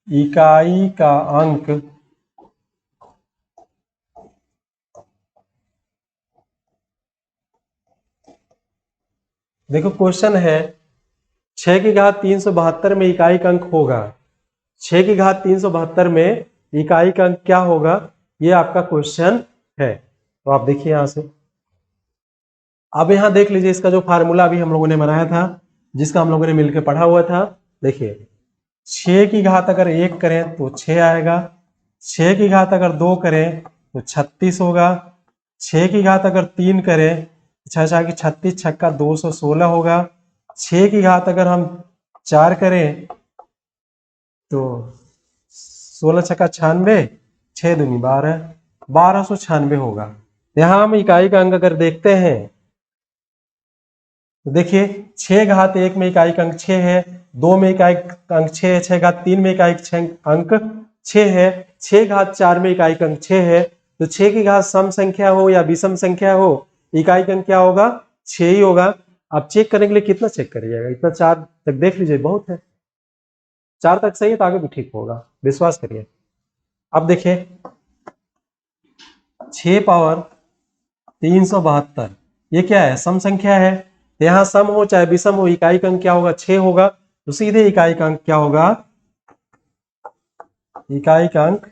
इकाई का अंक देखो क्वेश्चन है 6 की घात 372 में इकाई का अंक होगा। 6 की घात 372 में इकाई का अंक क्या होगा, ये आपका क्वेश्चन है। तो आप देखिए यहां से, अब यहां देख लीजिए इसका जो फार्मूला अभी हम लोगों ने बनाया था, जिसका हम लोगों ने मिलकर पढ़ा हुआ था। देखिए 6 की घात अगर 1 करें तो 6 आएगा, 6 की घात अगर 2 करें तो 36 होगा, 6 की घात अगर 3 करें, 6 6 की 36, छक्का 216 होगा, 6 की घात अगर हम 4 करें तो 16 छक्का 96, 6 दूनी 12, 1296 होगा। यहां हम इकाई का अंक अगर देखते हैं तो देखिए 6 घात 1 में इकाई का अंक 6 है, 2 में इकाई का अंक 6 है, 6 घात 3 में इकाई का अंक 6 है, 6 घात 4 में इकाई का अंक 6 है। तो 6 की घात सम संख्या हो या विषम संख्या हो, इकाई का अंक क्या होगा? 6 ही होगा। आप चेक करने के लिए कितना चेक करिएगा? इतना 4 तक देख लीजिए, बहुत है। 4 तक सही है तो आगे भी ठीक होगा, विश्वास करिए। अब देखिए 6 पावर 372 ये क्या है? सम संख्या है। यहां सम हो चाहे विषम हो, इकाई का अंक क्या होगा? 6 होगा, तो सीधे इकाई का अंक क्या होगा? इकाई का अंक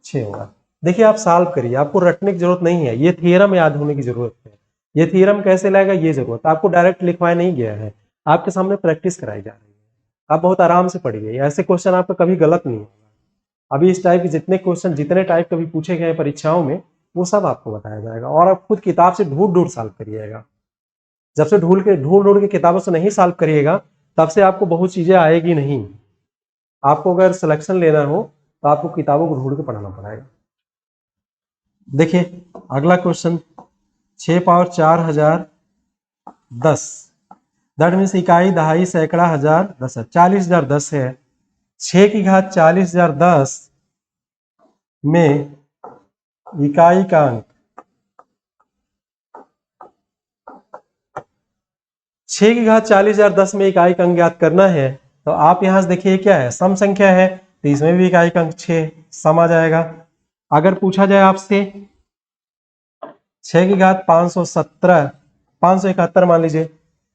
6 होगा। देखिए आप सॉल्व करिए, आपको रटने की जरूरत नहीं है, ये थ्योरम याद होने की जरूरत है। ये थ्योरम कैसे लाएगा ये जरूरत, आपको डायरेक्ट लिखवाया नहीं गया है, आपके सामने प्रैक्टिस कराई जा रही है। आप बहुत आराम से पढ़िए, ऐसे क्वेश्चन आपका कभी गलत नहीं होगा। अभी इस टाइप के जितने क्वेश्चन, जितने टाइप कभी पूछे गए परीक्षाओं में, वो सब आपको बताया जाएगा, और आप खुद किताब से ढूंढ ढूंढ सॉल्व करिएगा। जब से ढूंढ ढूंढ के किताबों से नहीं सॉल्व करिएगा, तब से आपको बहुत चीजें आएगी नहीं। आपको अगर सिलेक्शन लेना हो तो आपको किताबों को ढूंढ के पढ़ना पड़ेगा। देखिए अगला क्वेश्चन, 6 पावर 4010, दैट मीन्स इकाई दहाई सैकड़ा हजार 10 है, 40,010 है। 6 की घात 40,010 में इकाई का अंक 6 की घात 40,010 में इकाई का अंक ज्ञात करना है। तो आप यहां से देखिए क्या है? सम संख्या है, तो इसमें भी इकाई का अंक 6 सम आ जाएगा। अगर पूछा जाए आपसे 6 की घात 517, 571 मान लीजिए,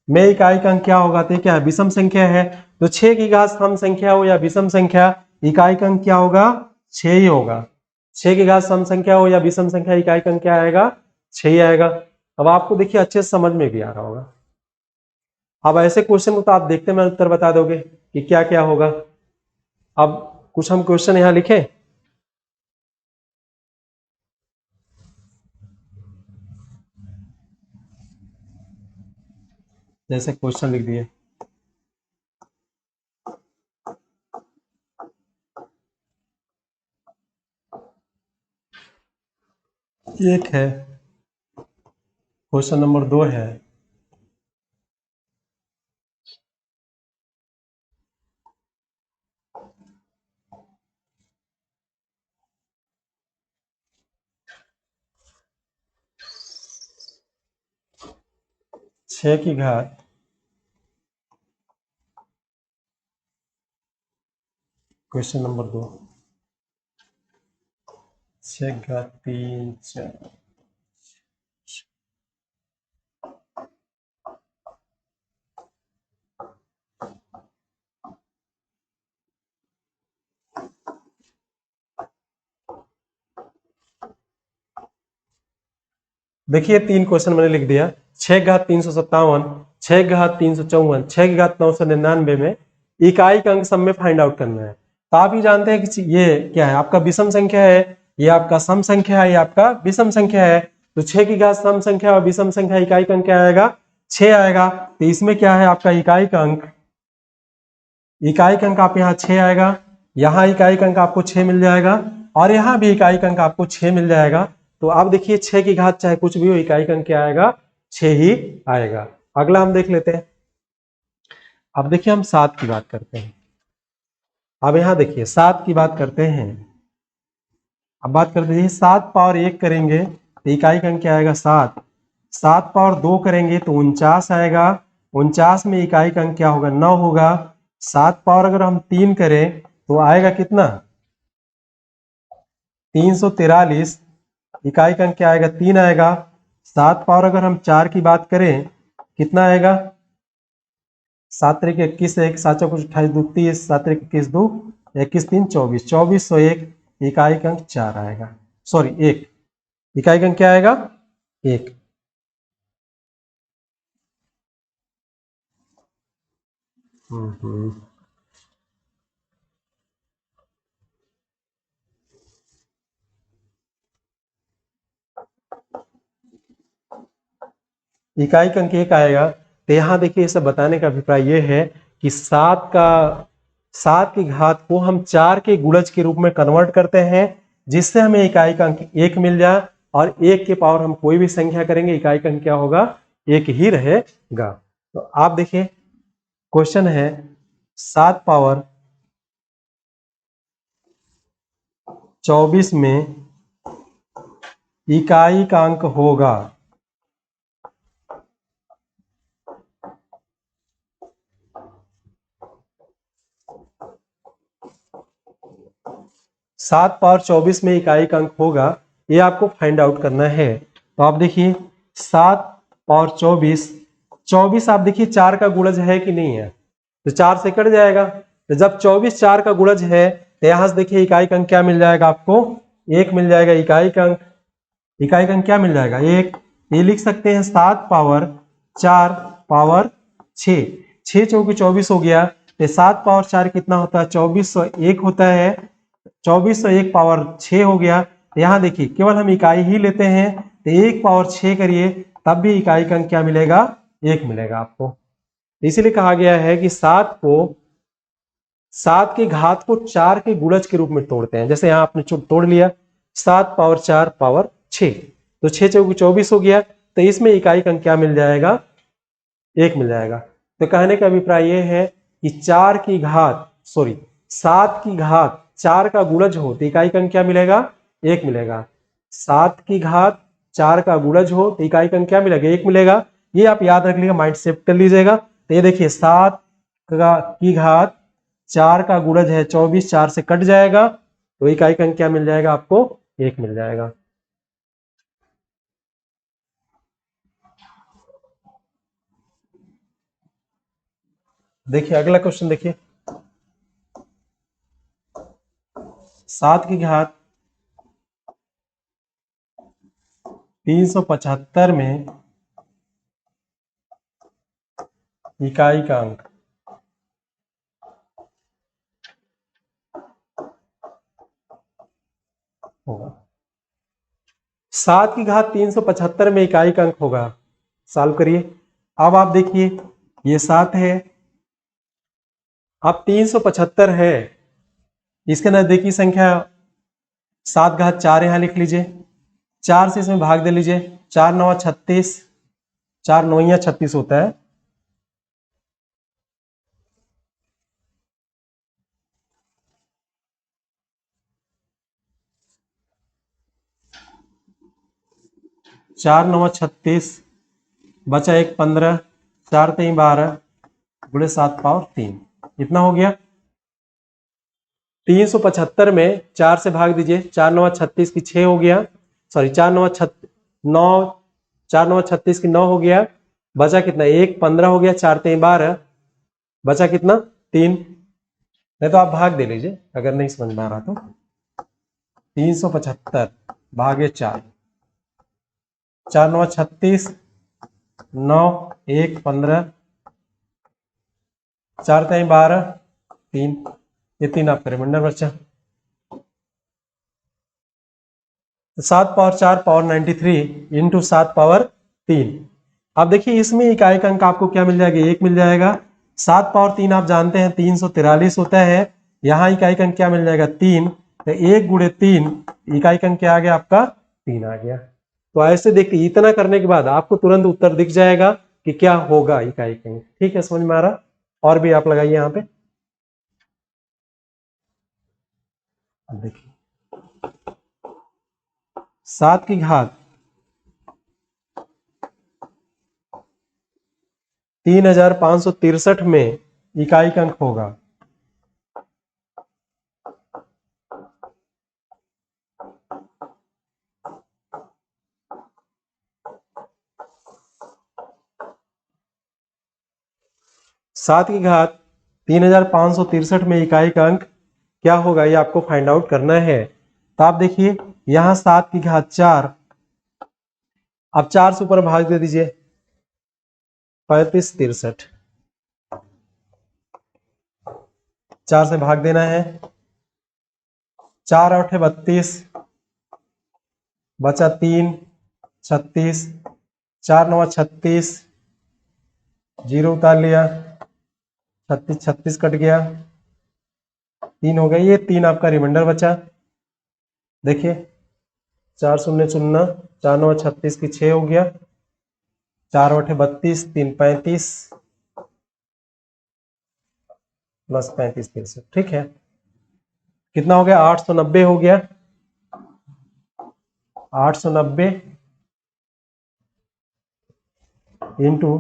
में इकाई का अंक क्या होगा? तो क्या है? विषम संख्या है, तो 6 की घात सम संख्या हो या विषम संख्या, इकाई का अंक क्या होगा? 6 ही होगा। 6 की घात सम संख्या हो या विषम संख्या, इकाई का अंक क्या आएगा? 6 ही आएगा। अब आपको देखिए अच्छे से समझ में भी आ रहा होगा। अब ऐसे क्वेश्चन को तो आप देखते में उत्तर बता दोगे कि क्या क्या होगा। अब कुछ हम क्वेश्चन यहां लिखें। जैसे क्वेश्चन लिख दिए, एक है, क्वेश्चन नंबर 2 है, छह की घात क्वेश्चन नंबर 2 6 घात 3 4। देखिए 3 क्वेश्चन मैंने लिख दिया। 6 घात 357, 6 घात 354, 6 घात 999 में इकाई का अंक सब में फाइंड आउट करना है। तो आप ही जानते हैं कि ये क्या है, आपका विषम संख्या है, ये आपका सम संख्या है, ये आपका विषम संख्या है। तो 6 की घात सम संख्या और विषम संख्या, इकाई का अंक क्या आएगा? 6 आएगा। तो इसमें क्या है आपका इकाई का अंक, इकाई का अंक आप यहाँ 6 आएगा, यहाँ इकाई का अंक आपको 6 मिल जाएगा, और यहाँ भी इकाई का अंक आपको 6 मिल जाएगा। तो आप देखिए 6 की घात चाहे कुछ भी हो, इकाई का अंक क्या आएगा? 6 ही आएगा। अगला हम देख लेते हैं। अब देखिए हम 7 की बात करते हैं। अब यहाँ देखिए 7 की बात करते हैं। अब बात करते हैं 7 पावर 1 करेंगे तो इकाई का अंक क्या आएगा? 7। 7 पावर 2 करेंगे तो 49 आएगा। 49 में इकाई का अंक क्या होगा? 9 होगा। 7 पावर अगर हम 3 करें तो आएगा कितना? 343। इकाई का अंक क्या आएगा? 3 आएगा। 7 पावर अगर हम 4 की बात करें कितना आएगा? 7 तरीके 21, 1 7 चौक 28, 2 30, 7 तरीके 21, 2 21 3 24, 2401। इकाई का अंक 4 आएगा, सॉरी 1। इकाई का अंक क्या आएगा? 1। इकाई का अंक 1 आएगा। तो यहाँ देखिए इसे बताने का अभिप्राय ये है कि 7 की घात को हम 4 के गुणज के रूप में कन्वर्ट करते हैं, जिससे हमें इकाई का अंक 1 मिल जाए, और 1 के पावर हम कोई भी संख्या करेंगे, इकाई का अंक क्या होगा? 1 ही रहेगा। तो आप देखिए क्वेश्चन है 7 पावर 24 में इकाई का अंक होगा 7 पावर 24 में इकाई का अंक होगा, ये आपको फाइंड आउट करना है। तो आप देखिए 7 पावर 24, 24 आप देखिए 4 का गुणज है कि नहीं है? तो 4 से कट जाएगा। तो जब 24 4 का गुणज है तो यहां से देखिए इकाई का अंक क्या मिल जाएगा आपको? 1 मिल जाएगा। इकाई का अंक, इकाई का अंक क्या मिल जाएगा? 1। ये लिख सकते हैं 7 पावर 4 पावर 6, 6 चौकी 24 हो गया। तो 7 पावर 4 कितना होता है? 2401 होता है। 2401 पावर 6 हो गया। यहाँ देखिए केवल हम इकाई ही लेते हैं, तो 1 पावर 6 करिए तब भी इकाई का अंक क्या मिलेगा? 1 मिलेगा आपको। इसीलिए कहा गया है कि 7 की घात को 4 के गुणज के रूप में तोड़ते हैं। जैसे यहाँ आपने तोड़ लिया 7 पावर 4 पावर 6, तो 6 चौकी 24 हो गया। तो इसमें इकाई का अंक क्या मिल जाएगा? 1 मिल जाएगा। तो कहने का अभिप्राय यह है कि 4 की घात, सॉरी 7 की घात 4 का गुणज हो तो इकाई का अंक क्या मिलेगा? 1 मिलेगा। 7 की घात 4 का गुणज हो तो इकाई का अंक क्या मिलेगा? 1 मिलेगा। ये आप याद रख लीजिएगा, माइंड सेट कर लीजिएगा। तो ये देखिए 7 की घात 4 का गुणज है 24, 4 से कट जाएगा, तो इकाई का अंक क्या मिल जाएगा आपको? 1 मिल जाएगा। देखिए अगला क्वेश्चन देखिए 7 की घात 375 में इकाई का अंक होगा। 7 की घात 375 में इकाई का अंक होगा। सॉल्व करिए। अब आप देखिए ये 7 है, अब 375 है, इसके नजदीकी संख्या 7 घात 4 यहां लिख लीजिए, 4 से इसमें भाग दे लीजिए, 4 9 36, 4 9 36 होता है। चार 9 36, बचा 1 15, 4 3 12, गुणे 7 पावर 3, इतना हो गया। 375 में 4 से भाग दीजिए, 4 9 36 की 6 हो गया, सॉरी 4 9 36 की 9 हो गया, बचा कितना 1 15 हो गया, 4 3 12, बचा कितना 3। नहीं तो आप भाग दे लीजिए अगर नहीं समझ में आ रहा तो। 375 भागे 4, 4 9 36, 9 1 15, 4 3 12, 3, ये 3 आपका रिमाइंडर बचा। 7 पावर 4 पावर 93 इंटू 7 पावर 3। अब देखिए इसमें इकाई का अंक आपको क्या मिल जाएगा, 1 मिल जाएगा। 7 पावर 3 आप जानते हैं 343 होता है, यहाँ इकाई का अंक क्या मिल जाएगा 3, तो 1 गुणे 3, इकाई का अंक क्या आ गया आपका 3 आ गया। तो ऐसे देखिए इतना करने के बाद आपको तुरंत उत्तर दिख जाएगा कि क्या होगा इकाई का अंक। ठीक है, समझ में आ रहा? और भी आप लगाइए यहाँ पे। अब देखिए 7 की घात 3563 में इकाई का अंक होगा 7 की घात 3563 में इकाई का अंक क्या होगा, ये आपको फाइंड आउट करना है। तो आप देखिए यहां 7 की घात 4, अब 4 से ऊपर भाग दे दीजिए, 35 63, 4 से भाग देना है, 4 8 32, बचा 3 36, 4 9 36, 0 उतार लिया, 36 36 कट गया, 3 हो गया, ये 3 आपका रिमाइंडर बचा। देखिए 4 शून्य शून्य, 4 9 36 की 6 हो गया, 4 8 32, 3 35 प्लस 35 63, ठीक है। कितना हो गया 890 हो गया, 890 इंटू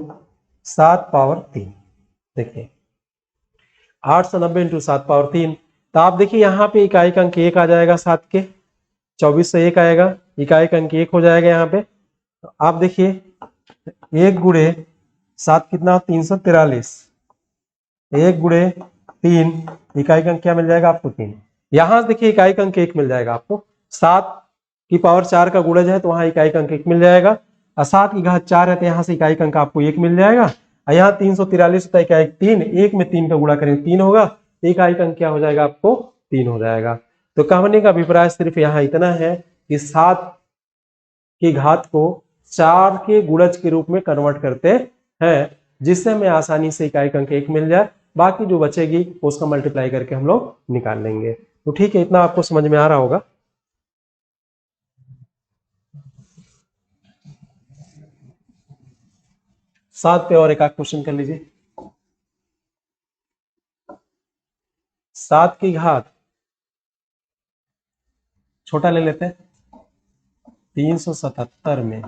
7 पावर 3। देखिए 890 इंटू 7 पावर 3, तो आप देखिए यहाँ पे इकाई का अंक 1 आ जाएगा, 7 के 24 से 1 आएगा, इकाई का अंक 1 हो जाएगा यहाँ पे। तो आप देखिए 1 गुणे 7 कितना 343, 1 गुणे 3, इकाई का अंक क्या मिल जाएगा आपको 3। यहां से देखिए इकाई का अंक 1 मिल जाएगा आपको, 7 की पावर 4 का गुणज है तो वहां इकाई का अंक 1 मिल जाएगा, और 7 की घात 4 है तो यहाँ से इकाई का अंक आपको 1 मिल जाएगा। और यहाँ 343 होता है, इकाई 3, 1 में 3 का गुणा करेंगे 3 होगा, इकाई का अंक क्या हो जाएगा आपको 3 हो जाएगा। तो कहने का अभिप्राय सिर्फ यहाँ इतना है कि 7 की घात को 4 के गुणज के रूप में कन्वर्ट करते हैं, जिससे हमें आसानी से इकाई का अंक 1 मिल जाए, बाकी जो बचेगी उसका मल्टीप्लाई करके हम लोग निकाल लेंगे। तो ठीक है, इतना आपको समझ में आ रहा होगा। सात पे और एक आध क्वेश्चन कर लीजिए। 7 की घात छोटा ले लेते हैं, 377 में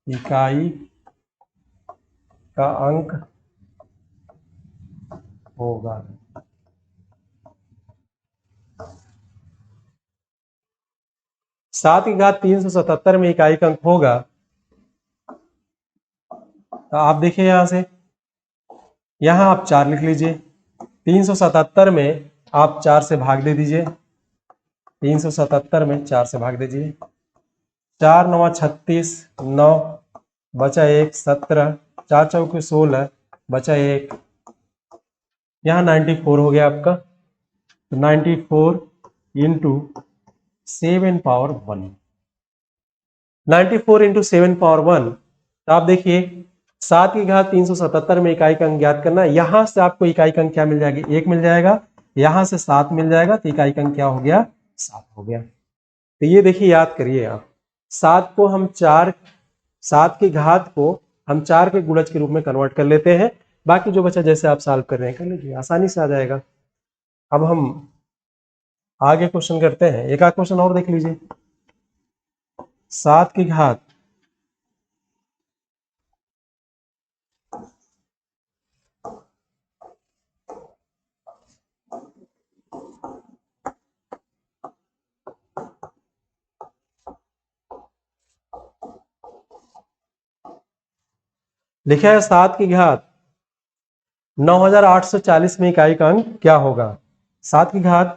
इकाई का अंक होगा। 7 की घात 377 में इकाई का अंक होगा, तो आप देखिए यहां से, यहां आप 4 लिख लीजिए, 377 में आप 4 से भाग दे दीजिए, 377 में 4 से भाग दीजिए, 4 9 36, 9 बचा 1 17, 4 चौके 16, बचा 1, यहाँ 94 हो गया आपका। तो 94 इंटू 7 पावर 1, 94 इंटू 7 पावर 1। तो आप देखिए 7 की घात 377 में इकाई का अंक ज्ञात करना है, यहां से आपको इकाई का अंक क्या मिल जाएगा 1 मिल जाएगा, यहां से 7 मिल जाएगा, तो इकाई का अंक क्या हो गया 7 हो गया। तो ये देखिए याद करिए आप, 7 को हम 4, 7 की घात को हम 4 के गुणज के रूप में कन्वर्ट कर लेते हैं, बाकी जो बचा जैसे आप सॉल्व कर रहे हैं कर लीजिए, आसानी से आ जाएगा। अब हम आगे क्वेश्चन करते हैं, एक आध क्वेश्चन और देख लीजिए। 7 की घात लिखा है 7 की घात 9840 में इकाई का अंक क्या होगा। 7 की घात,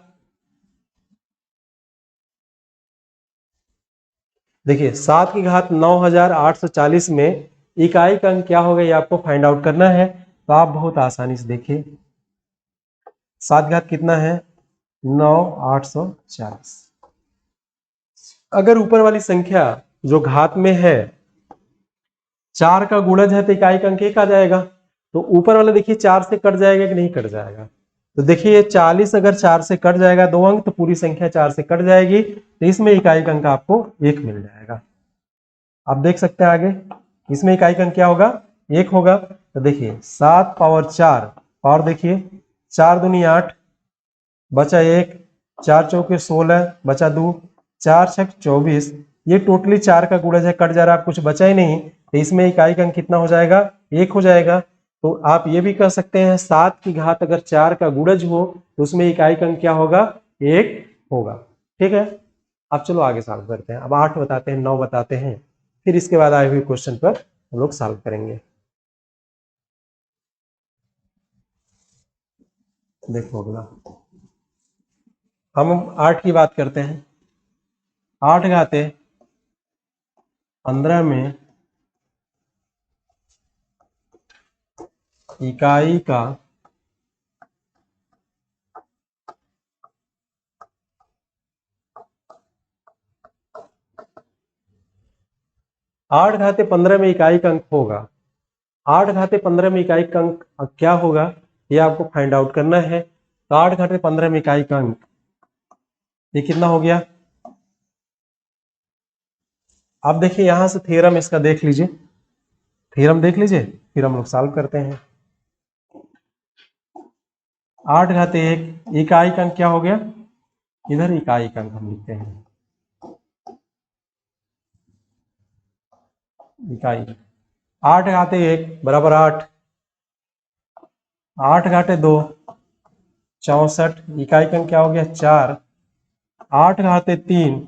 देखिए 7 की घात 9840 में इकाई का अंक क्या होगा, ये आपको फाइंड आउट करना है। तो आप बहुत आसानी से देखिए 7 घात कितना है 9840। अगर ऊपर वाली संख्या जो घात में है 4 का गुणज है तो इकाई का अंक 1 आ जाएगा। तो ऊपर वाला देखिए 4 से कट जाएगा कि नहीं कट जाएगा। तो देखिए 40 अगर 4 से कट जाएगा 2 अंक, तो पूरी संख्या 4 से कट जाएगी, तो इसमें इकाई का अंक आपको 1 मिल जाएगा। आप देख सकते हैं आगे इसमें इकाई का अंक क्या होगा 1 होगा। तो देखिए 7 पावर 4 और देखिए 4 दूनी 8 बचा 1, 4 चौके 16 बचा 2, 4 छक 24। ये टोटली 4 का गुणज है, कट जा रहा है, कुछ बचा ही नहीं, तो इसमें इकाई का अंक कितना हो जाएगा 1 हो जाएगा। तो आप ये भी कह सकते हैं 7 की घात अगर 4 का गुणज हो तो उसमें इकाई का अंक क्या होगा 1 होगा। ठीक है, अब चलो आगे सॉल्व करते हैं। अब 8 बताते हैं, 9 बताते हैं, फिर इसके बाद आए हुए क्वेश्चन पर हम लोग सॉल्व करेंगे। देखो अगला हम 8 की बात करते हैं। 8 घाते 15 में इकाई का 8 घाते 15 में इकाई का अंक होगा। 8 घाते 15 में इकाई का अंक क्या होगा ये आपको फाइंड आउट करना है। तो 8 घाते 15 में इकाई का अंक ये कितना हो गया। आप देखिए यहां से थ्योरम इसका देख लीजिए, थ्योरम देख लीजिए फिर हम लोग सॉल्व करते हैं। 8 घाते 1 इकाई का अंक क्या हो गया, इधर इकाई का अंक हम लिखते हैं इकाई। 8 घाते 1 बराबर 8, 8 घाटे 2 64, इकाई का अंक क्या हो गया 4, 8 घाते 3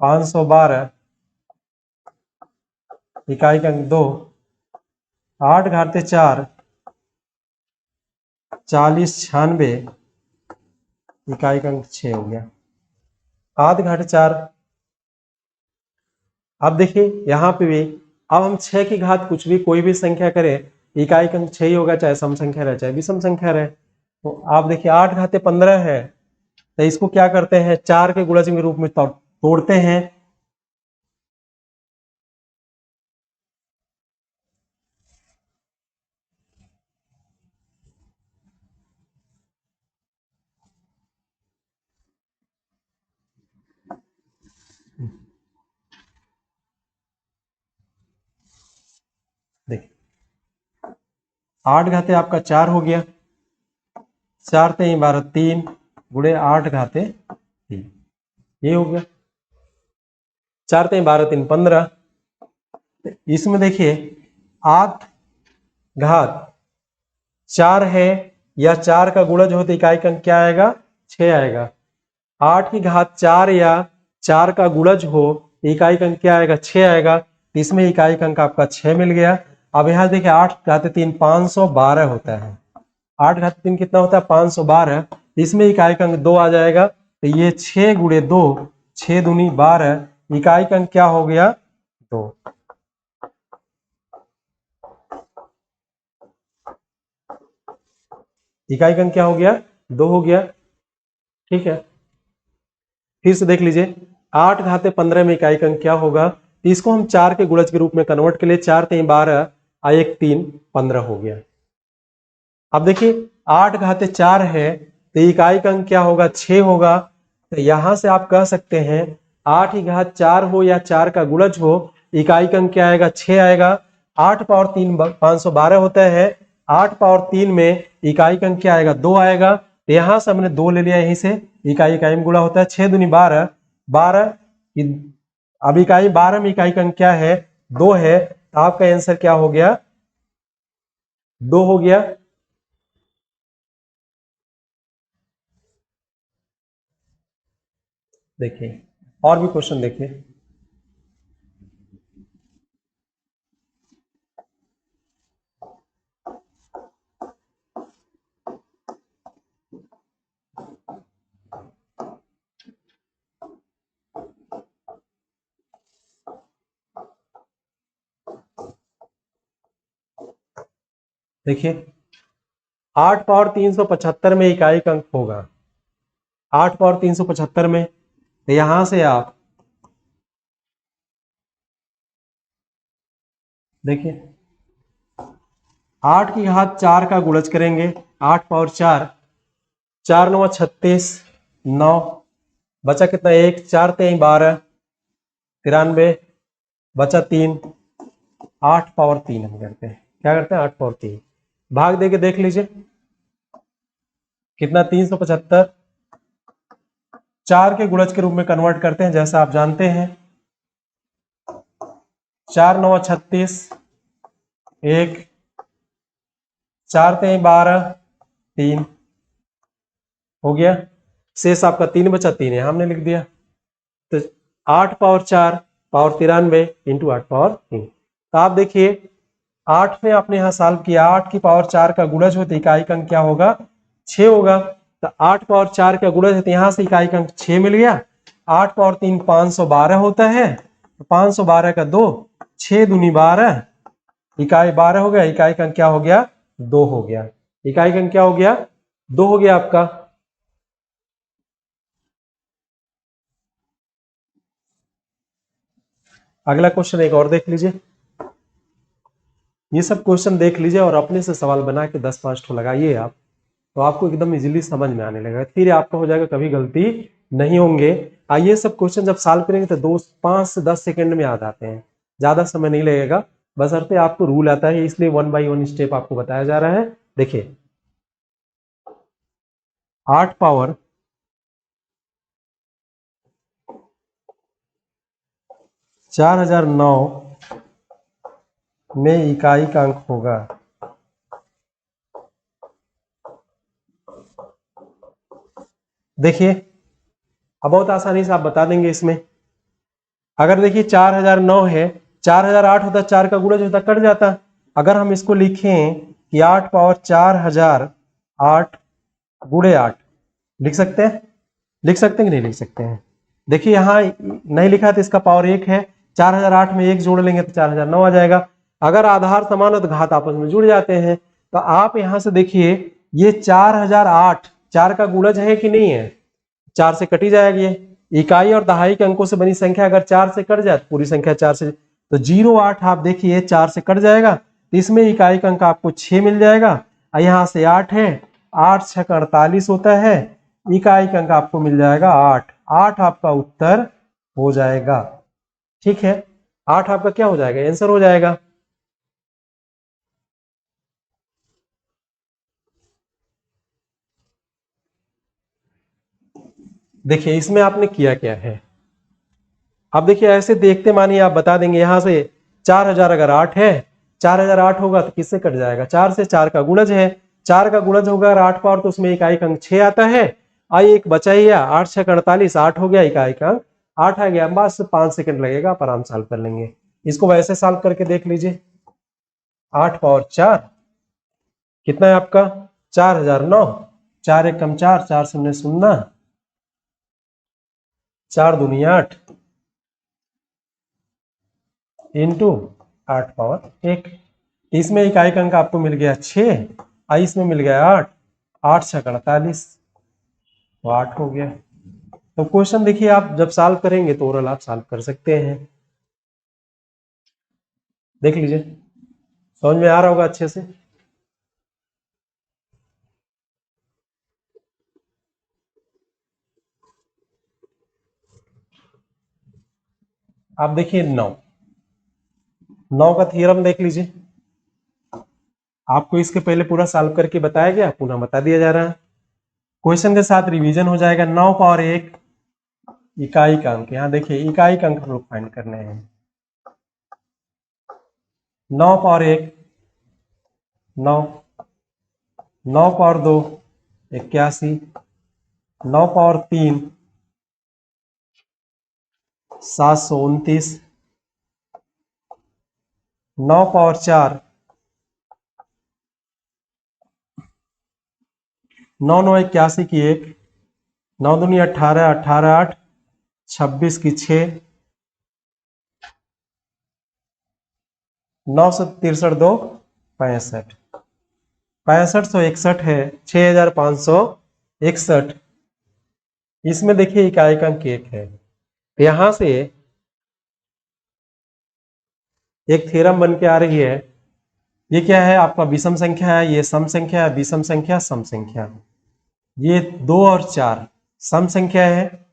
512, इकाई का अंक 2, 8 घाते 4 40 96, इकाई का अंक 6 हो गया। 8 घाटे 4, अब देखिए यहाँ पे भी अब हम 6 की घात कुछ भी कोई भी संख्या करें इकाई का अंक 6 ही होगा, चाहे सम संख्या रहे चाहे विषम संख्या रहे। तो आप देखिए 8 घाते 15 है, तो इसको क्या करते हैं 4 के गुणज के रूप में तोड़ते हैं। देखिए 8 घाते आपका 4 हो गया, 4 3 12 3 गुणे 8 घाते 3, ये हो गया। 4 3 12 3 15, इसमें देखिए 8 घात 4 है या 4 का गुणज हो तो इकाई का अंक क्या आएगा 6 आएगा। 8 की घात 4 या 4 का गुणज हो तो इकाई का अंक क्या आएगा 6 आएगा, तो इसमें इकाई का अंक आपका 6 मिल गया। अब यहाँ देखिए 8 घाते 3 512 होता है, 8 घाते 3 कितना होता है 512, इसमें इकाई का अंक 2 आ जाएगा, तो ये 6 गुणे 2 6 दूनी 12, इकाई का अंक क्या हो गया 2। इकाई का अंक क्या हो गया 2 हो गया। ठीक है, फिर से देख लीजिए 8 घाते 15 में इकाई का अंक क्या होगा, तो इसको हम 4 के गुणज के रूप में कन्वर्ट के लिए 4 3 12 1 3 15 हो गया। अब देखिए 8 घाते 4 है तो इकाई का अंक क्या होगा 6 होगा, तो यहां से आप कह सकते हैं 8 की घात 4 हो या 4 का गुणज हो इकाई का अंक क्या आएगा 6 आएगा। 8 पावर 3 512 होता है, 8 पावर 3 में इकाई का अंक क्या आएगा 2 आएगा, तो यहां से हमने 2 ले लिया, यहीं से इकाई इकाई में गुणा होता है 6 दूनी 12 12, अब इकाई 12 में इकाई का अंक क्या है 2 है, तो आपका आंसर क्या हो गया 2 हो गया। देखिए और भी क्वेश्चन देखिए। देखिए 8 पावर 375 में इकाई का अंक होगा, 8 पावर 375 में, तो यहां से आप देखिए 8 की घात 4 का गुणज करेंगे, 8 पावर 4, 4 9 36, 9 बचा कितना, 1 4 3 12, 93 बचा 3, 8 पावर 3 हम करते हैं, क्या करते हैं 8 पावर 3, भाग देके देख लीजिए कितना 375, 4 के गुणज के रूप में कन्वर्ट करते हैं जैसा आप जानते हैं, 4 9 36, 1 4 3 12, 3 हो गया, शेष आपका 3 बचा, 3 है हमने लिख दिया। तो 8 पावर 4 पावर 93 इंटू 8 पावर 3, तो आप देखिए 8 में आपने यहां सॉल्व किया, 8 की पावर 4 का गुणज होता है इकाई का अंक क्या होगा 6 होगा, तो 8 पावर 4 का गुणज है तो यहां से इकाई का अंक 6 मिल गया। 8 पावर 3 512 होता है, तो 512 का 2, 6 दूनी 12, इकाई 12 हो गया, इकाई का अंक क्या हो गया 2 हो गया, इकाई का अंक क्या हो गया 2 हो गया आपका। अगला क्वेश्चन एक और देख लीजिए, ये सब क्वेश्चन देख लीजिए और अपने से सवाल बना के 10-5 ठो लगाइए आप, तो आपको एकदम इजीली समझ में आने लगेगा, फिर आपको हो जाएगा कभी गलती नहीं होंगे। आइए सब क्वेश्चन जब सॉल्व करेंगे तो 5 से 10 सेकंड में आ जाते हैं, ज्यादा समय नहीं लगेगा, बशर्ते आपको रूल आता है, इसलिए 1 बाई 1 स्टेप आपको बताया जा रहा है। देखिए 8 पावर 4009 में इकाई का अंक होगा, देखिए अब बहुत आसानी से आप बता देंगे इसमें, अगर देखिए 4009 है, 4008 होता, 4 का गुणज होता कट जाता, अगर हम इसको लिखें कि 8 पावर 4008 गुणे 8, लिख सकते हैं, लिख सकते हैं कि नहीं लिख सकते हैं, देखिए यहां नहीं लिखा तो इसका पावर 1 है, 4008 में 1 जोड़ लेंगे तो 4009 आ जाएगा, अगर आधार समान हो तो घात आपस में जुड़ जाते हैं, तो आप यहां से देखिए ये 4008 4 का गुणज है कि नहीं है, 4 से कटी जाएगी, इकाई और दहाई के अंकों से बनी संख्या अगर 4 से कट जाए तो पूरी संख्या 4 से, तो 08 आप देखिए 4 से कट जाएगा, तो इसमें इकाई का अंक आपको 6 मिल जाएगा, और यहां से 8 है, 8 6 48 होता है, इकाई का अंक आपको मिल जाएगा 8, 8 आपका उत्तर हो जाएगा, ठीक है, 8 आपका क्या हो जाएगा आंसर हो जाएगा। देखिए इसमें आपने किया क्या है, अब देखिए ऐसे देखते मानिए आप बता देंगे, यहां से 4000 अगर 8 है, 4008 होगा तो किससे कट जाएगा, 4 से, 4 का गुणज है, 4 का गुणज होगा 8 पावर तो उसमें इकाई का अंक 6 आता है, आई एक बचा ही है, 8 6 48, 8 हो गया, इकाई का अंक 8 आ गया, बस 5 सेकंड लगेगा, आप आराम सॉल्व कर लेंगे, इसको वैसे सॉल्व करके देख लीजिए, 8 पावर 4 कितना है आपका 4009, 4 एकम 4, 4 शून्य शून्य, 4 दूनी 8 इंटू 8 पावर 1, इसमें इकाई का अंक आपको मिल गया 6, आई इसमें मिल गया 8, 8 6 48, तो 8 हो गया। तो क्वेश्चन देखिए आप जब सॉल्व करेंगे तो ओरल आप सॉल्व कर सकते हैं, देख लीजिए समझ में आ रहा होगा अच्छे से। आप देखिए 9 का थ्योरम देख लीजिए, आपको इसके पहले पूरा सॉल्व करके बताया गया, पुनः बता दिया जा रहा है, क्वेश्चन के साथ रिवीजन हो जाएगा। 9 पावर 1 इकाई का अंक, यहां देखिए इकाई का अंक हम लोग फाइंड करने हैं, 9 पावर 1 9, 9 पावर 2 81, 9 पावर 3 729, 9 पावर 4 9 9 81 की 1, 9 दूनी 18, 18 8 26 की 6, 9 से 63 2 65, 6561 है, 6561। इसमें देखिए इकाई अंक 1 है। यहां से एक थ्योरम बन के आ रही है। ये क्या है? आपका विषम संख्या है, ये सम संख्या है, विषम संख्या सम संख्या। ये 2 और 4 सम संख्या है।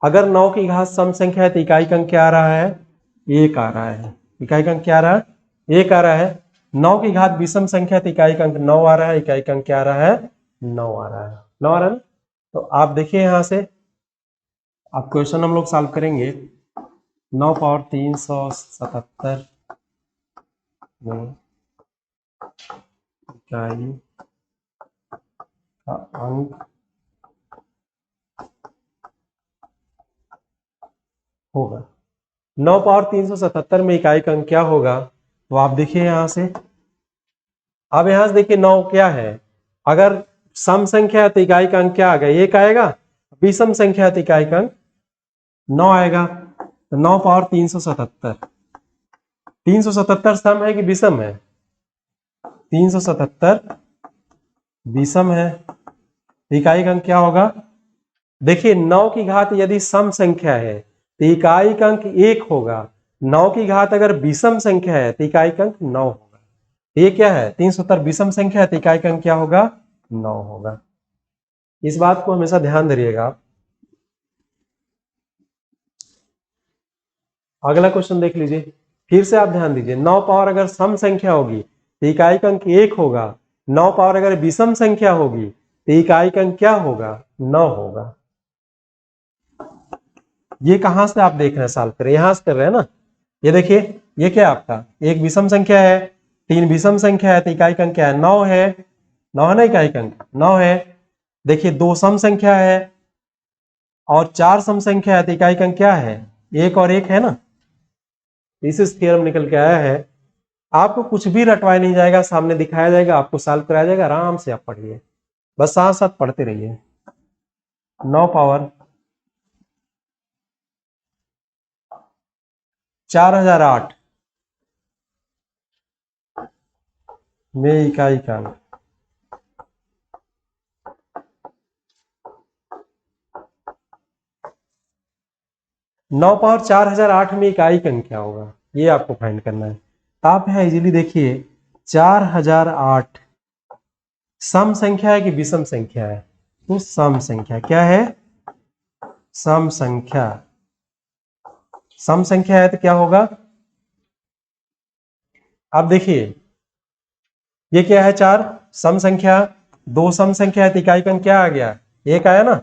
अगर 9 की घात सम संख्या है तो इकाई अंक क्या आ रहा है? 1 आ रहा है। इकाई अंक क्या आ रहा है? 1 आ रहा है। 9 की घात विषम संख्या है तो इकाई अंक 9 आ रहा है। इकाई अंक क्या आ रहा है? 9 आ रहा है। 9 आ रहा है ना? तो आप देखिए यहां से, आप क्वेश्चन हम लोग सॉल्व करेंगे। 9 पावर 377 में इकाई का अंक होगा। 9 पावर 377 में इकाई का अंक क्या होगा? तो आप देखिए यहां से, अब यहां से देखिए 9 क्या है? अगर सम संख्या है तो इकाई का अंक क्या आ गया? 1 आएगा। विषम संख्या है तो इकाई का अंक 9 आएगा। तो 9 पावर 377, 377 सम है कि विषम है? 377 विषम है। इकाई का अंक क्या होगा? देखिए 9 की घात यदि सम संख्या है तो इकाई का अंक 1 होगा। 9 की घात अगर विषम संख्या है तो इकाई का अंक 9 होगा। ये क्या है? 377 विषम संख्या है तो इकाई का अंक क्या होगा? 9 होगा। इस बात को हमेशा ध्यान धरिएगा आप। अगला क्वेश्चन देख लीजिए, फिर से आप ध्यान दीजिए। 9 पावर अगर सम संख्या होगी तो इकाई का अंक 1 होगा। 9 पावर अगर विषम संख्या होगी तो इकाई का अंक क्या होगा? 9 होगा। ये कहां से आप देख रहे हैं? सॉल्व कर रहे हैं, यहां से कर रहे हैं ना। ये देखिए, ये क्या है आपका? एक विषम संख्या है, 3 विषम संख्या है तो इकाई का अंक क्या है? 9 है। 9 है ना इकाई का अंक? 9 है। देखिए 2 सम संख्या है और 4 सम संख्या है तो इकाई का अंक क्या है? 1 और 1 है ना। इस थ्योरम निकल के आया है। आपको कुछ भी रटवाया नहीं जाएगा, सामने दिखाया जाएगा, आपको सॉल्व कराया जाएगा। आराम से आप पढ़िए, बस साथ साथ पढ़ते रहिए। 9 पावर 4008 में इकाई का अंक 9 पावर 4008 में इकाई का अंक क्या होगा? ये आपको फाइंड करना है। तो आप यहां इजीली देखिए, 4008 सम संख्या है कि विषम संख्या है? तो सम संख्या। क्या है? सम संख्या। सम संख्या है तो क्या होगा? आप देखिए, ये क्या है? 4 सम संख्या, 2 सम संख्या है तो इकाई का अंक क्या आ गया? 1 आया ना।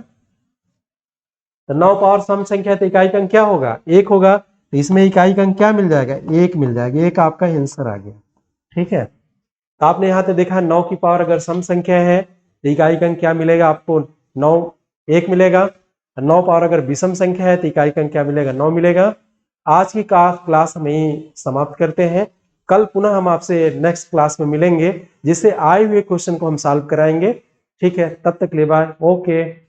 तो 9 पावर सम संख्या है तो इकाई का अंक क्या होगा? 1 होगा। तो इसमें इकाई का अंक क्या मिल जाएगा? 1 मिल जाएगा। 1 आपका आंसर आ गया। ठीक है। तो आपने यहाँ पे देखा 9 की पावर अगर सम संख्या है तो इकाई का अंक क्या मिलेगा आपको? 9 1 मिलेगा। 9 पावर अगर विषम संख्या है तो इकाई का अंक क्या मिलेगा? 9 मिलेगा। आज की क्लास हम यही समाप्त करते हैं। कल पुनः हम आपसे नेक्स्ट क्लास में मिलेंगे, जिससे आए हुए क्वेश्चन को हम सॉल्व कराएंगे। ठीक है, तब तक ले बाय। ओके।